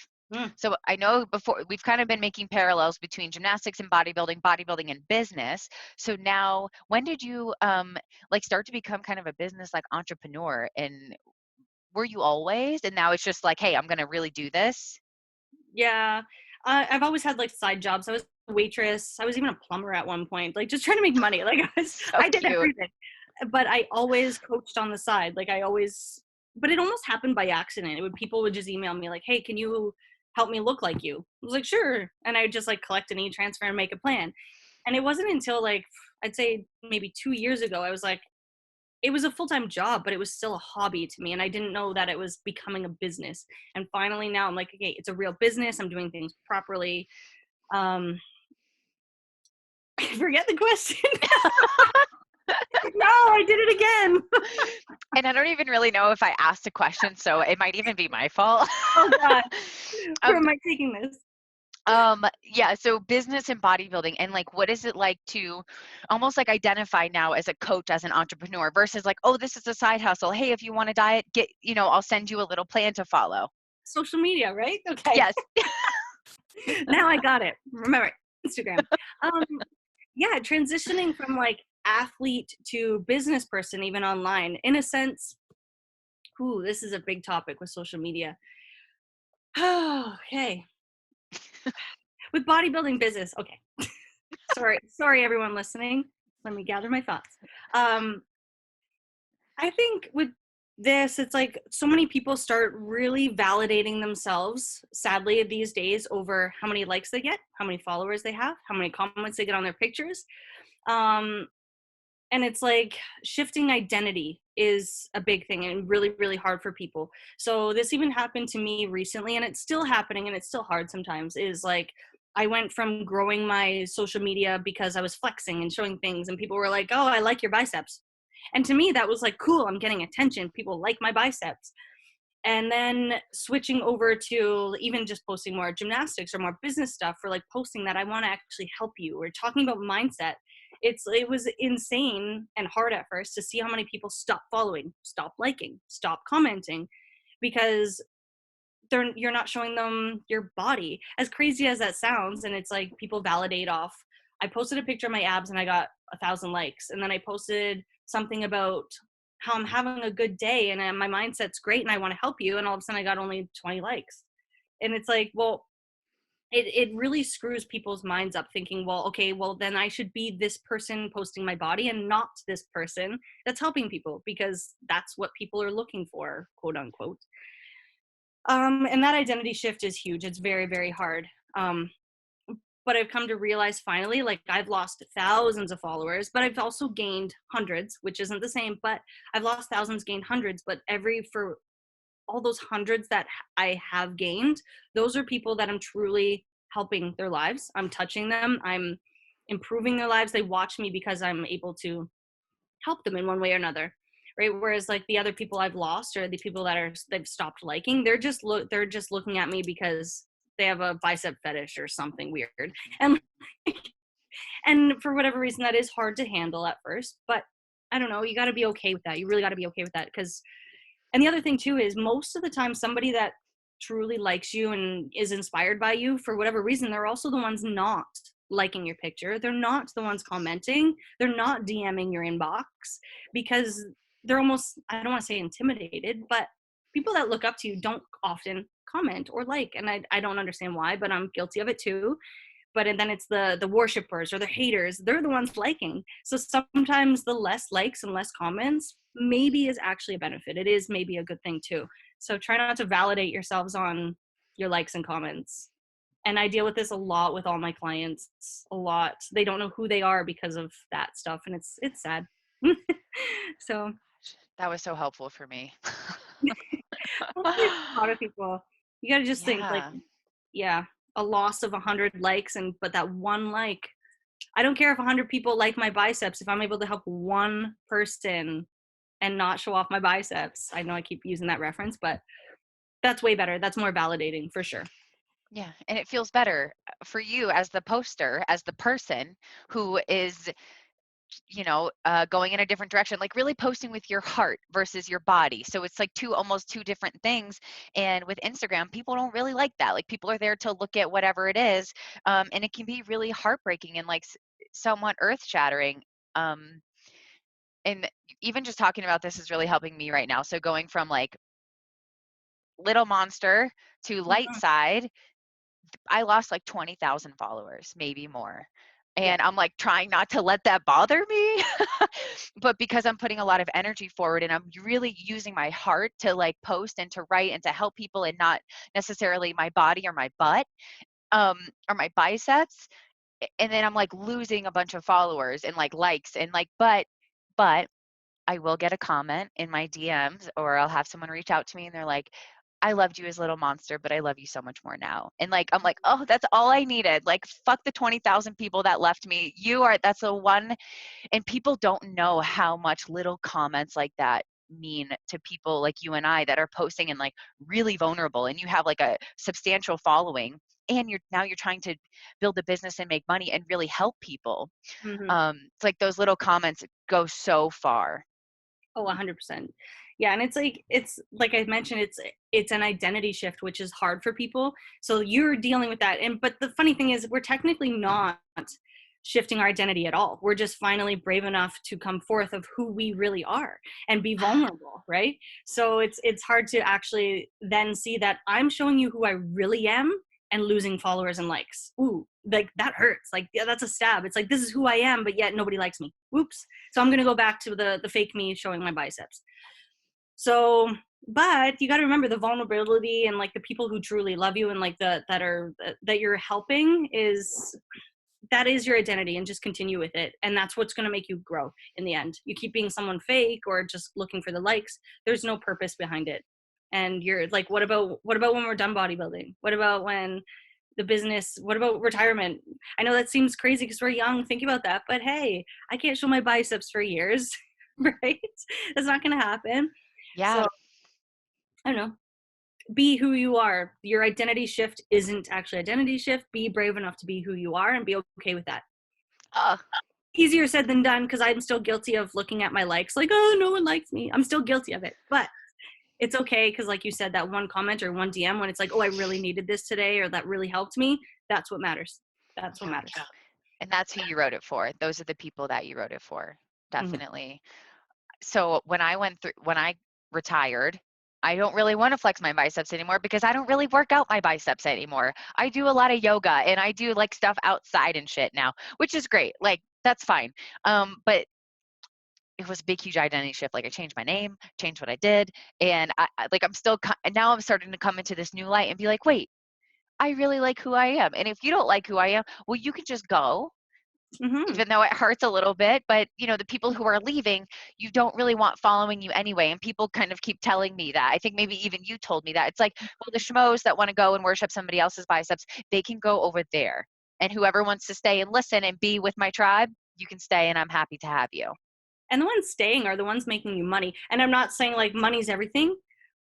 So I know before we've kind of been making parallels between gymnastics and bodybuilding, bodybuilding and business. So now, when did you like start to become kind of a business like entrepreneur? And were you always? And now it's just like, hey, I'm gonna really do this. Yeah. I've always had like side jobs. I was a waitress. I was even a plumber at one point, like just trying to make money. Like So I did cute. everything. But I always coached on the side. But it almost happened by accident. People would just email me like, hey, can you help me look like you? I was like, sure. And I would just like collect an e-transfer and make a plan. And it wasn't until like, I'd say maybe 2 years ago, I was like, it was a full-time job, but it was still a hobby to me. And I didn't know that it was becoming a business. And finally now I'm like, okay, it's a real business. I'm doing things properly. I forget the question. No, I did it again. And I don't even really know if I asked a question, so it might even be my fault. Oh God, where am I taking this? Yeah, so business and bodybuilding, and like, what is it like to almost like identify now as a coach, as an entrepreneur versus like, oh, this is a side hustle. Hey, if you want to diet, I'll send you a little plan to follow. Social media, right? Okay. Yes. Now I got it. Remember, Instagram. Um, yeah, transitioning from like athlete to business person, even online, in a sense. Ooh, this is a big topic with social media. Okay. With bodybuilding business. Okay. Sorry, everyone listening. Let me gather my thoughts. I think with this, it's like so many people start really validating themselves, sadly, these days over how many likes they get, how many followers they have, how many comments they get on their pictures. Um, and it's like shifting identity is a big thing and really, really hard for people. So this even happened to me recently, and it's still happening, and it's still hard sometimes, is like I went from growing my social media because I was flexing and showing things, and people were like, oh, I like your biceps. And to me, that was like, cool, I'm getting attention. People like my biceps. And then switching over to even just posting more gymnastics or more business stuff, for like posting that I want to actually help you. We're talking about mindset. It was insane and hard at first to see how many people stop following, stop liking, stop commenting, because you're not showing them your body. As crazy as that sounds, and it's like people validate off. I posted a picture of my abs and I got 1,000 likes, and then I posted something about how I'm having a good day and my mindset's great and I want to help you, and all of a sudden I got only 20 likes. And it's like, well, it really screws people's minds up, thinking, well, okay, well then I should be this person posting my body and not this person that's helping people, because that's what people are looking for, quote unquote. And that identity shift is huge. It's very, very hard. But I've come to realize finally, like, I've lost thousands of followers, but I've also gained hundreds, which isn't the same, but I've lost thousands, gained hundreds, but for all those hundreds that I have gained, those are people that I'm truly helping their lives. I'm touching them. I'm improving their lives. They watch me because I'm able to help them in one way or another. Right. Whereas like the other people I've lost, or the people they've stopped liking, they're just looking at me because they have a bicep fetish or something weird. And and for whatever reason, that is hard to handle at first, but I don't know, you got to be okay with that. You really got to be okay with that. And the other thing too is, most of the time, somebody that truly likes you and is inspired by you, for whatever reason, they're also the ones not liking your picture. They're not the ones commenting. They're not DMing your inbox, because they're almost, I don't want to say intimidated, but people that look up to you don't often comment or like. And I don't understand why, but I'm guilty of it too. But and then it's the worshipers or the haters, they're the ones liking. So sometimes the less likes and less comments maybe is actually a benefit. It is maybe a good thing too. So try not to validate yourselves on your likes and comments. And I deal with this a lot with all my clients, a lot. They don't know who they are because of that stuff, and it's sad. So That was so helpful for me. hopefully a lot of people, you got to just think like, Yeah. yeah, a loss of 100 likes, but that one like, I don't care if 100 people like my biceps. If I'm able to help one person and not show off my biceps, I know I keep using that reference, but that's way better. That's more validating for sure. Yeah. And it feels better for you as the poster, as the person who is, going in a different direction, like really posting with your heart versus your body. So it's like almost two different things. And with Instagram, people don't really like that. Like, people are there to look at whatever it is. And it can be really heartbreaking and like somewhat earth shattering. And even just talking about this is really helping me right now. So going from like little monster to light Mhm. side, I lost like 20,000 followers, maybe more. Yeah. And I'm like trying not to let that bother me. But because I'm putting a lot of energy forward and I'm really using my heart to like post and to write and to help people, and not necessarily my body or my butt, or my biceps. And then I'm like losing a bunch of followers and like likes and like, but I will get a comment in my DMs, or I'll have someone reach out to me and they're like, I loved you as Little Monster, but I love you so much more now. And like, I'm like, oh, that's all I needed. Like, fuck the 20,000 people that left me. That's the one. And people don't know how much little comments like that mean to people like you and I that are posting and like really vulnerable, and you have like a substantial following, and you're trying to build a business and make money and really help people. Hmm. It's like those little comments go so far. Oh, 100%. Yeah, and it's like I mentioned, it's an identity shift, which is hard for people. So you're dealing with that. And but the funny thing is we're technically not shifting our identity at all. We're just finally brave enough to come forth of who we really are and be vulnerable, right? So it's hard to actually then see that I'm showing you who I really am and losing followers and likes. Ooh, like that hurts. Like, yeah, that's a stab. It's like this is who I am, but yet nobody likes me. Whoops. So I'm gonna go back to the fake me showing my biceps. So, but you got to remember the vulnerability and like the people who truly love you and like that you're helping is that is your identity, and just continue with it. And that's what's going to make you grow in the end. You keep being someone fake or just looking for the likes. There's no purpose behind it. And you're like, what about when we're done bodybuilding? What about when the business, what about retirement? I know that seems crazy because we're young. Think about that. But hey, I can't show my biceps for years, right? That's not going to happen. So Yeah. I don't know. Be who you are. Your identity shift isn't actually identity shift. Be brave enough to be who you are and be okay with that. Uh, Easier said than done because I'm still guilty of looking at my likes like, oh, no one likes me. I'm still guilty of it. But it's okay because like you said, that one comment or one DM when it's like, oh, I really needed this today or that really helped me, that's what matters. That's what yeah. matters. And that's who you wrote it for. Those are the people that you wrote it for. Mm-hmm. Definitely. So when I retired, I don't really want to flex my biceps anymore because I don't really work out my biceps anymore. I do a lot of yoga and I do like stuff outside and shit now, which is great. Like that's fine. But it was a big, huge identity shift. Like I changed my name, changed what I did, and like I'm still. Now I'm starting to come into this new light and be like, wait, I really like who I am. And if you don't like who I am, well, you can just go, Mm-hmm. even though it hurts a little bit. But the people who are leaving, you don't really want following you anyway. And people kind of keep telling me that. I think maybe even you told me that. It's like, well, the schmoes that want to go and worship somebody else's biceps, they can go over there. And whoever wants to stay and listen and be with my tribe, you can stay, and I'm happy to have you. And the ones staying are the ones making you money. And I'm not saying like money's everything,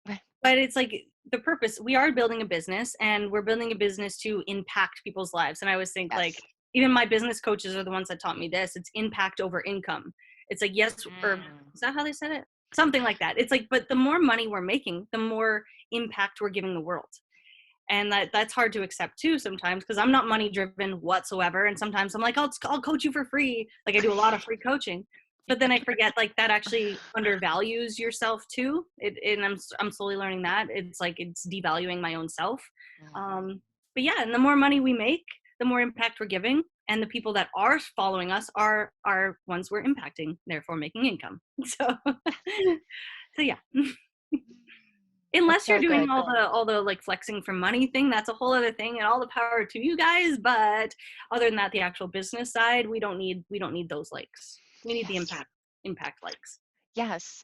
but it's like the purpose. We are building a business and we're building a business to impact people's lives. And I always think like Yes. even my business coaches are the ones that taught me this. It's impact over income. It's like, yes, or Mm. is that how they said it? Something like that. It's like, but the more money we're making, the more impact we're giving the world. And that's hard to accept too sometimes because I'm not money driven whatsoever. And sometimes I'm like, I'll coach you for free. Like I do a lot of free coaching, but then I forget like that actually undervalues yourself too. And I'm slowly learning that it's like it's devaluing my own self. Mhm. But yeah, and the more money we make, the more impact we're giving, and the people that are following us are ones we're impacting, therefore making income. So, so yeah. That's Unless you're so doing good. all the like flexing for money thing, that's a whole other thing, and all the power to you guys. But other than that, the actual business side, we don't need those likes. We need the Yes. impact likes. Yes.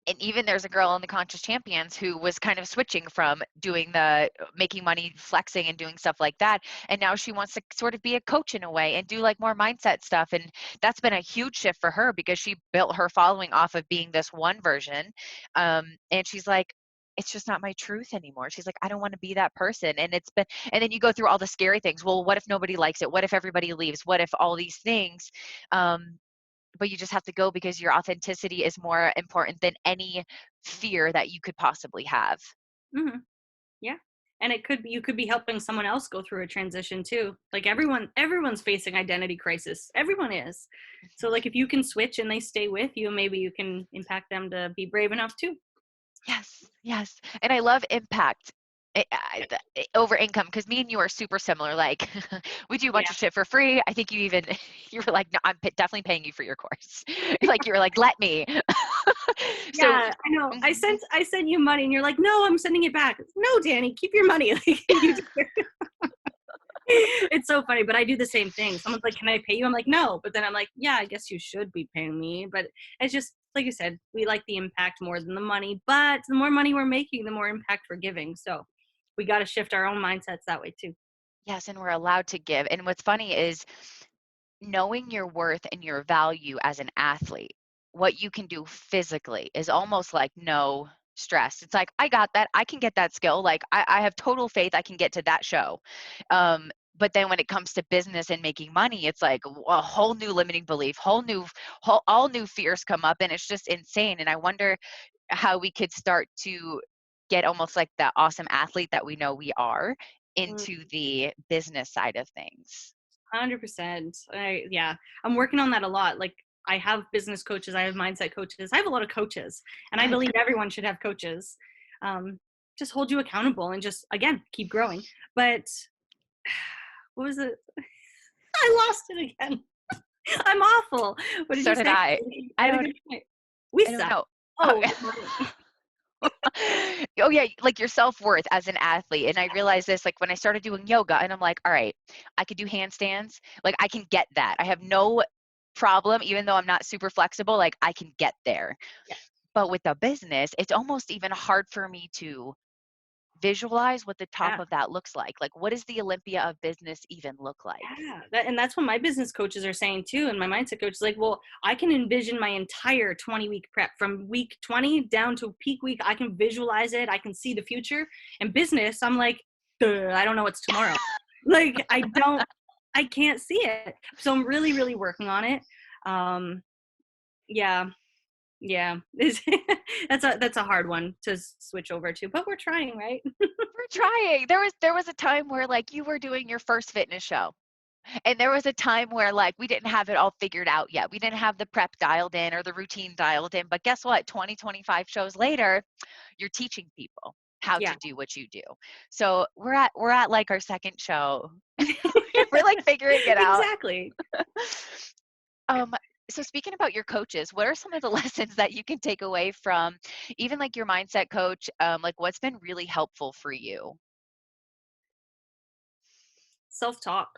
And even there's a girl in the Conscious Champions who was kind of switching from doing the making money, flexing, and doing stuff like that. And now she wants to sort of be a coach in a way and do like more mindset stuff. And that's been a huge shift for her because she built her following off of being this one version. And she's like, it's just not my truth anymore. She's like, I don't want to be that person. And then you go through all the scary things. Well, what if nobody likes it? What if everybody leaves? What if all these things? Um, but you just have to go because your authenticity is more important than any fear that you could possibly have. Hmm. Yeah, and you could be helping someone else go through a transition too. Like everyone's facing identity crisis. Everyone is. So like if you can switch and they stay with you, maybe you can impact them to be brave enough too. Yes, yes. And I love impact over income because me and you are super similar. Like, we do a bunch Yeah. of shit for free. I think you were like, no, I'm definitely paying you for your course. Like, you were like, let me. So, Yeah, I know. I mhm. sent I sent you money and you're like, "No, I'm sending it back." No, Dani, keep your money. Like, it's so funny, but I do the same thing. Someone's like, "Can I pay you?" I'm like, "No," but then I'm like, "Yeah, I guess you should be paying me." But it's just like you said, we like the impact more than the money. But the more money we're making, the more impact we're giving. So we got to shift our own mindsets that way too. Yes, and we're allowed to give. And what's funny is knowing your worth and your value as an athlete. what you can do physically is almost like no stress. It's like, I got that. I can get that skill. Like I have total faith I can get to that show. But then when it comes to business and making money, it's like a whole new limiting belief, all new fears come up, and it's just insane. And I wonder how we could start to get almost like the awesome athlete that we know we are Mm, into the business side of things. 100%. Yeah, I'm working on that a lot. Like, I have business coaches, I have mindset coaches, I have a lot of coaches, and I Good. believe everyone should have coaches. Um, just hold you accountable and just, again, keep growing. But what was it? I lost it again. I'm awful. What did So you did say? I. I I had a don't good point. We I don't suck. know. Oh, Oh yeah, like your self-worth as an athlete. And I realized this like when I started doing yoga, and I'm like, all right, I could do handstands. Like I can get that. I have no problem, even though I'm not super flexible, like I can get there. yeah. But with the business, it's almost even hard for me to visualize what the top Yeah. of that looks like. Like what does the Olympia of business even look like? Yeah, and that's what my business coaches are saying too. And my mindset coach is like, well, I can envision my entire 20-week prep from week 20 down to peak week. I can visualize it. I can see the future. And business, I'm like, duh, I don't know what's tomorrow. Like, I can't see it. So I'm really, really working on it. Um, yeah, yeah. That's a hard one to switch over to, but we're trying, right? We're trying. There was a time where like you were doing your first fitness show. And there was a time where like we didn't have it all figured out yet. We didn't have the prep dialed in or the routine dialed in. But guess what? 20, 25 shows later, you're teaching people how Yeah. to do what you do. So we're at like our second show. We're like figuring it out. Exactly. Um, so speaking about your coaches, what are some of the lessons that you can take away from even like your mindset coach? Like what's been really helpful for you? Self-talk.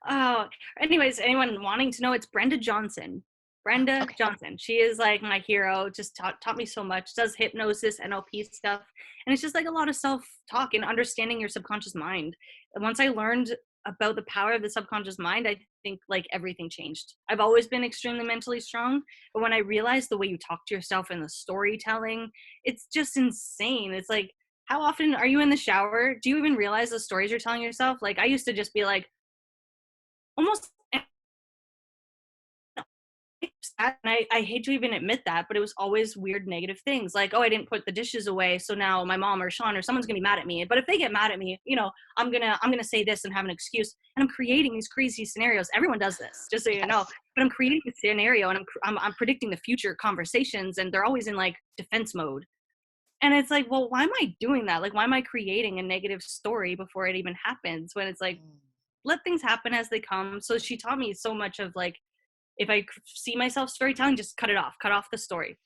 Oh, anyways, anyone wanting to know, it's Brenda Johnson. Brenda Okay. Johnson. She is like my hero. Just taught me so much. Does hypnosis, NLP stuff, and it's just like a lot of self-talk and understanding your subconscious mind. And once I learned about the power of the subconscious mind, I think like everything changed. I've always been extremely mentally strong, but when I realized the way you talk to yourself and the storytelling, it's just insane. It's like, how often are you in the shower? Do you even realize the stories you're telling yourself? Like, I used to just be like, almost sad, and I hate to even admit that, but it was always weird negative things like, oh, I didn't put the dishes away, so now my mom or Sean or someone's gonna be mad at me. But if they get mad at me, I'm gonna say this and have an excuse, and I'm creating these crazy scenarios. Everyone does this, just so you know. Yes. But I'm creating a scenario, and I'm predicting the future conversations, and they're always in like defense mode. And it's like, well, why am I doing that? Like, why am I creating a negative story before it even happens? When it's like, Mm. let things happen as they come. So she taught me so much of like, if I see myself storytelling, just cut off the story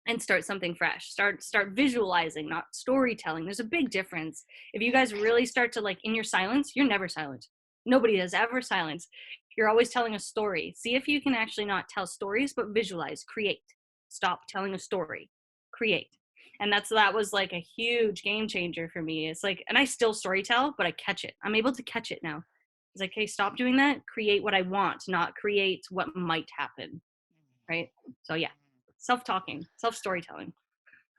and start something fresh. Start visualizing, not storytelling. There's a big difference. If you guys really start to like, in your silence, you're never silent. Nobody is ever silent. You're always telling a story. See if you can actually not tell stories, but visualize, create. Stop telling a story, create. And that was like a huge game changer for me. It's like, and I still storytell, but I catch it. I'm able to catch it now. It's like, hey, stop doing that. Create what I want, not create what might happen. Right. So yeah, self-talking, self-storytelling.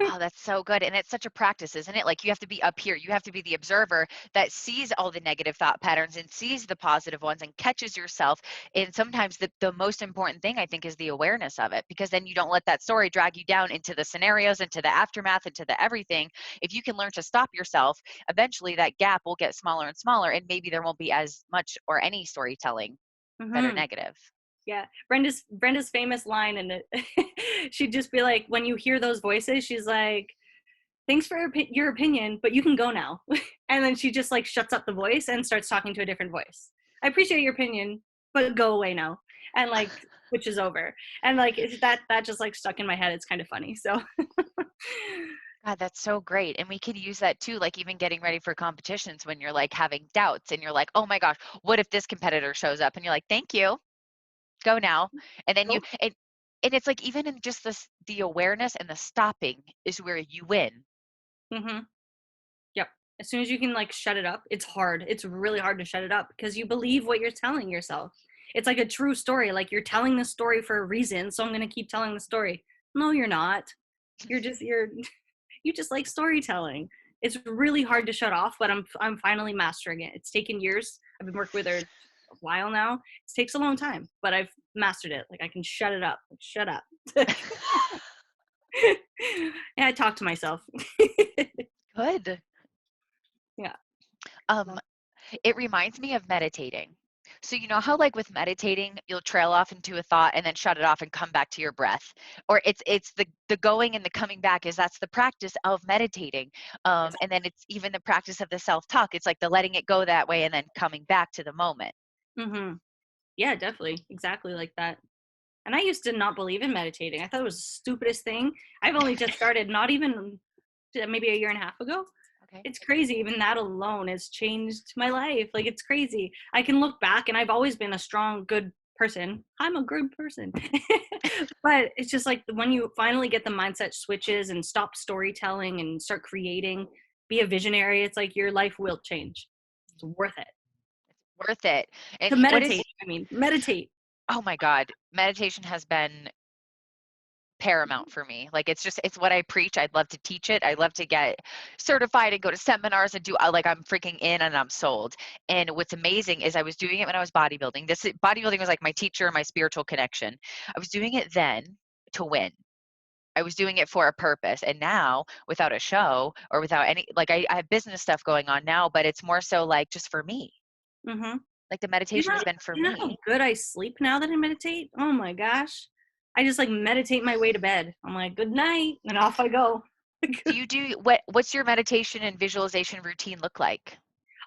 Oh, that's so good. And it's such a practice, isn't it? Like you have to be up here. You have to be the observer that sees all the negative thought patterns and sees the positive ones and catches yourself. And sometimes the most important thing I think is the awareness of it, because then you don't let that story drag you down into the scenarios, into the aftermath, into the everything. If you can learn to stop yourself, eventually that gap will get smaller and smaller, and maybe there won't be as much or any storytelling that are Mm-hmm. negative. Yeah, Brenda's famous line, and she'd just be like, when you hear those voices, she's like, "Thanks for your opinion, but you can go now." And then she just like shuts up the voice and starts talking to a different voice. I appreciate your opinion, but go away now, and like switches over, and like that just like stuck in my head. It's kind of funny. So God, that's so great. And we could use that too, like even getting ready for competitions when you're like having doubts and you're like, oh my gosh, what if this competitor shows up? And you're like, thank you, go now. And then go. and it's like even in just this the awareness and the stopping is where you win. Mm-hmm. Yep. As soon as you can like shut it up, it's hard. It's really hard to shut it up because you believe what you're telling yourself. It's like a true story. Like, you're telling the story for a reason, so I'm going to keep telling the story. No, you're not. You just like storytelling. It's really hard to shut off, but I'm finally mastering it. It's taken years. I've been working with her a while now. It takes a long time, but I've mastered it. Like, I can shut it up. Like, shut up. And I talk to myself. Good. Yeah. Um, it reminds me of meditating. So you know how like with meditating, you'll trail off into a thought and then shut it off and come back to your breath. Or it's the going and the coming back that's the practice of meditating. And then it's even the practice of the self-talk. It's like the letting it go that way and then coming back to the moment. Mm-hmm. Yeah, definitely. Exactly like that. And I used to not believe in meditating. I thought it was the stupidest thing. I've only just started, not even maybe a year and a half ago. Okay. It's crazy. Even that alone has changed my life. Like, it's crazy. I can look back, and I've always been a strong, good person. I'm a good person. But it's just like when you finally get the mindset switches and stop storytelling and start creating, be a visionary, it's like your life will change. It's worth it. Worth it. To And what is, meditate. Meditate. oh my God, meditation has been paramount for me. Like it's what I preach. I'd love to teach it. I'd love to get certified and go to seminars and do like I'm freaking in and I'm sold. And what's amazing is I was doing it when I was bodybuilding. Bodybuilding was like my teacher, my spiritual connection. I was doing it then to win. I was doing it for a purpose. And now without a show or without any, like I have business stuff going on now, but it's more so like just for me. Mm-hmm. Like the You meditation know, has been for you know how me. good I sleep now that I meditate? Oh my gosh. I just like meditate my way to bed. I'm like, good night, and off I go. What's your meditation and visualization routine look like?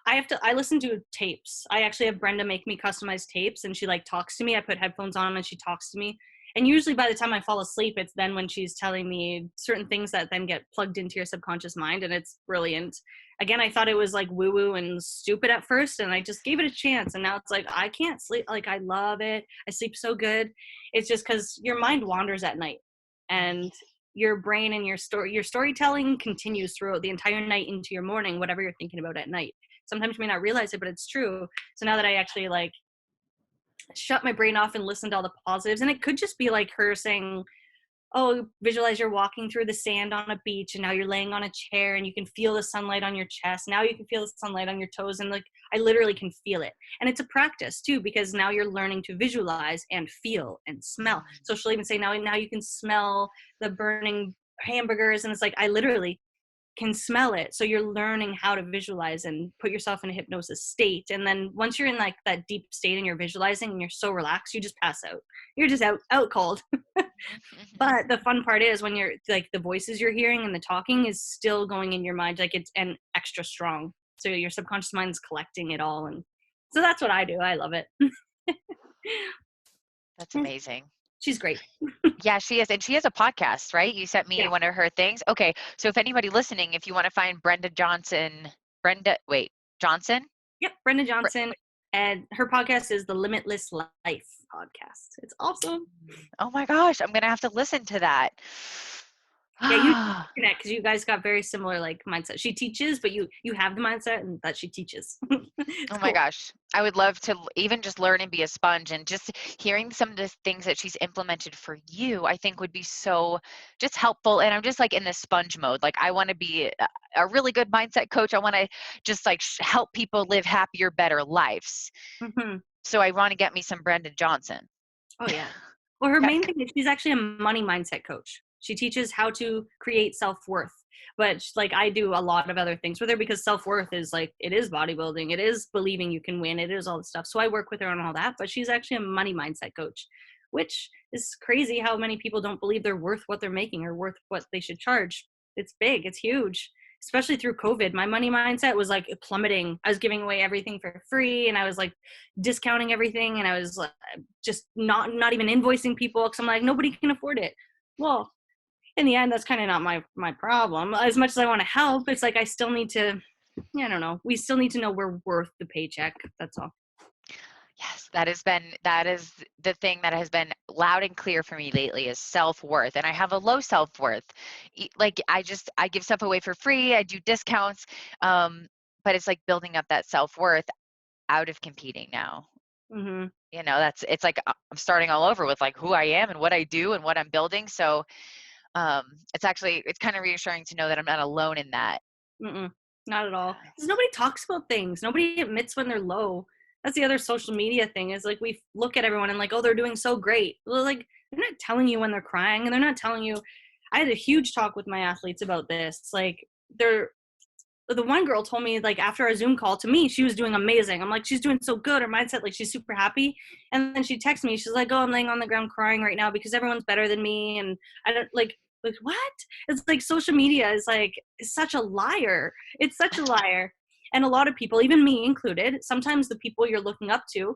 I listen to tapes. I actually have Brenda make me customized tapes, and she like talks to me. I put headphones on and she talks to me. And usually by the time I fall asleep, it's then when she's telling me certain things that then get plugged into your subconscious mind, and it's brilliant. Again, I thought it was like woo woo and stupid at first, and I just gave it a chance. And now it's like, I can't sleep. Like, I love it. I sleep so good. It's just because your mind wanders at night, and your brain and your storytelling continues throughout the entire night into your morning, whatever you're thinking about at night. Sometimes you may not realize it, but it's true. So now that I actually like shut my brain off and listen to all the positives, and it could just be like her saying, oh, visualize you're walking through the sand on a beach, and now you're laying on a chair and you can feel the sunlight on your chest. Now you can feel the sunlight on your toes, and like I literally can feel it. And it's a practice too, because now you're learning to visualize and feel and smell. So she'll even say, now you can smell the burning hamburgers, and it's like I literally can smell it. So you're learning how to visualize and put yourself in a hypnosis state. And then once you're in like that deep state and you're visualizing and you're so relaxed, you just pass out. You're just out cold. But the fun part is when you're like the voices you're hearing and the talking is still going in your mind, like it's and extra strong. So your subconscious mind's collecting it all. And so that's what I do. I love it. That's amazing. She's great. Yeah, she is. And she has a podcast, right? You sent me Yeah. one of her things. Okay. So if anybody listening, if you want to find Johnson? Yep. Brenda Johnson. And her podcast is the Limitless Life podcast. It's awesome. Oh my gosh, I'm going to have to listen to that. Yeah, you connect because you guys got very similar like mindset. She teaches, but you have the mindset and that she teaches. Oh my gosh. I would love to even just learn and be a sponge, and just hearing some of the things that she's implemented for you, I think would be so just helpful. And I'm just like in this sponge mode. Like I want to be a really good mindset coach. I want to just like help people live happier, better lives. Mm-hmm. So I want to get me some Brendan Johnson. Oh yeah. Well, her main thing is she's actually a money mindset coach. She teaches how to create self-worth. But like I do a lot of other things with her because self-worth is like, it is bodybuilding. It is believing you can win. It is all this stuff. So I work with her on all that, but she's actually a money mindset coach, which is crazy how many people don't believe they're worth what they're making or worth what they should charge. It's big. It's huge. Especially through COVID, my money mindset was like plummeting. I was giving away everything for free, and I was like discounting everything, and I was like just not even invoicing people because I'm like, nobody can afford it. Well, in the end, that's kind of not my problem. As much as I want to help, it's like I still need to, I don't know. We still need to know we're worth the paycheck. That's all. Yes, that is the thing that has been loud and clear for me lately is self-worth. And I have a low self-worth. Like I give stuff away for free. I do discounts. But it's like building up that self-worth out of competing now. Mm-hmm. You know, it's like I'm starting all over with like who I am and what I do and what I'm building. So it's kind of reassuring to know that I'm not alone in that. Mm-mm, not at all. Because nobody talks about things. Nobody admits when they're low. That's the other social media thing is like we look at everyone and like, oh, they're doing so great. Well, like they're not telling you when they're crying, and they're not telling you. I had a huge talk with my athletes about this. Like the one girl told me like after a Zoom call to me, she was doing amazing. I'm like, she's doing so good. Her mindset, like she's super happy. And then she texted me. She's like, oh, I'm laying on the ground crying right now because everyone's better than me. And I don't like what? It's like social media is like such a liar. It's such a liar. And a lot of people, even me included, sometimes the people you're looking up to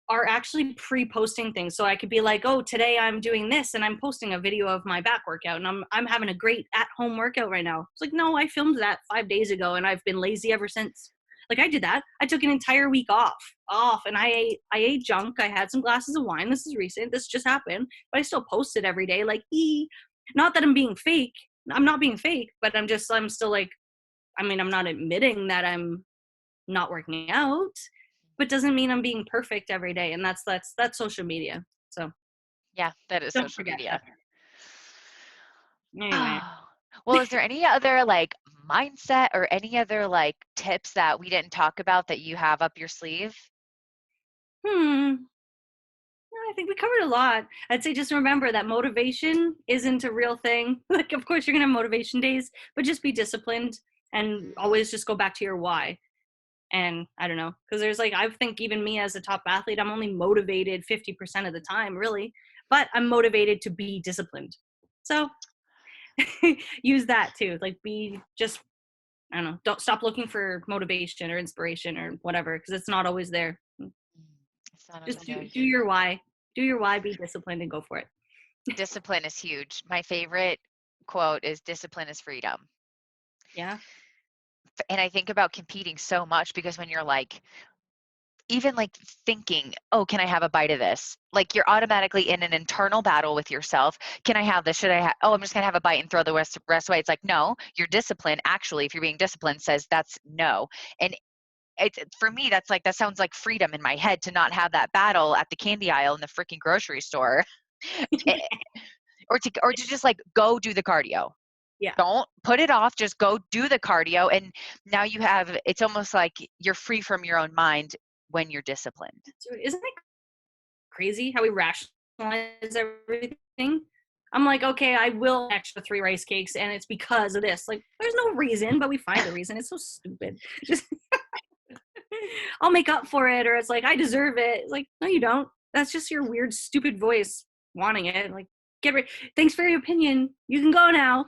are actually pre-posting things. So I could be like, oh, today I'm doing this and I'm posting a video of my back workout and I'm having a great at-home workout right now. It's like, no, I filmed that 5 days ago and I've been lazy ever since. Like I did that. I took an entire week off and I ate junk. I had some glasses of wine. This is recent. This just happened. But I still posted every day like, not that I'm being fake. I'm not being fake, but I'm still like, I mean, I'm not admitting that I'm not working out, but doesn't mean I'm being perfect every day. And that's social media. So Yeah, that is don't social forget media. that. Anyway. Well, is there any other like mindset or any other like tips that we didn't talk about that you have up your sleeve? I think we covered a lot. I'd say just remember that motivation isn't a real thing. Like, of course, you're going to have motivation days, but just be disciplined and always just go back to your why. And I don't know, because there's like, I think even me as a top athlete, I'm only motivated 50% of the time, really, but I'm motivated to be disciplined. So use that too. Like, I don't know, don't stop looking for motivation or inspiration or whatever, because it's not always there. It's not Just always do there. your why. Do your why, be disciplined, and go for it. Discipline is huge. My favorite quote is discipline is freedom. Yeah. And I think about competing so much because when you're like, even like thinking, oh, can I have a bite of this? Like you're automatically in an internal battle with yourself. Can I have this? Should I have, oh, I'm just going to have a bite and throw the rest away. It's like, no, your discipline actually, if you're being disciplined, says that's no. And it's for me, that's like, that sounds like freedom in my head to not have that battle at the candy aisle in the freaking grocery store. or to just like go do the cardio. Yeah. Don't put it off, just go do the cardio. And now it's almost like you're free from your own mind when you're disciplined. Isn't it crazy how we rationalize everything? I'm like, okay, I will extra 3 rice cakes and it's because of this. Like, there's no reason, but we find a reason. It's so stupid. Just I'll make up for it, or it's like I deserve it. It's like, no, you don't. That's just your weird, stupid voice wanting it. Like, get rid. Thanks for your opinion. You can go now.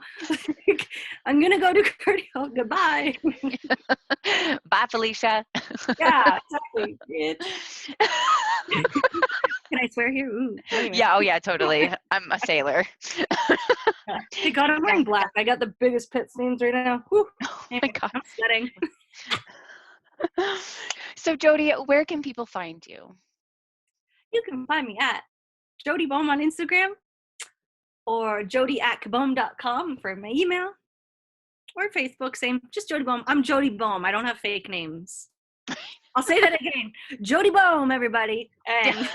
I'm gonna go do cardio. Goodbye. Bye, Felicia. Yeah, exactly. Can I swear here? Ooh, anyway. Yeah, oh yeah, totally. I'm a sailor. Thank God I'm wearing black. I got the biggest pit stains right now. Whew. Oh my God. I'm sweating. So Jodi, where can people find you? You can find me at Jodi Boam on Instagram or jodi@kaboom.com for my email, or Facebook, same, just Jodi Boam. I'm Jodi Boam. I don't have fake names. I'll say that again. Jodi Boam, everybody. And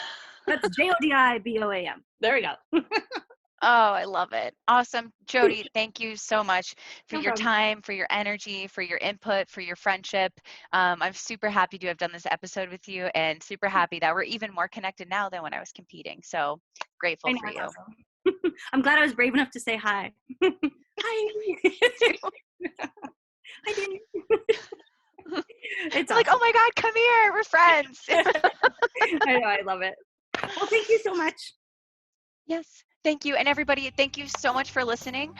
that's JODIBOAM. There we go. Oh, I love it. Awesome. Jodi, thank you so much for No your problem. time, for your energy, for your input, for your friendship. I'm super happy to have done this episode with you and super happy that we're even more connected now than when I was competing. So grateful I know, for you. awesome. I'm glad I was brave enough to say hi. Hi. Hi, Dani. It's like, awesome. oh my God, come here. We're friends. I know, I love it. Well, thank you so much. Yes. Thank you. And everybody, thank you so much for listening.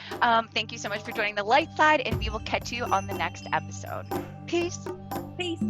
Thank you so much for joining the light side, and we will catch you on the next episode. Peace. Peace.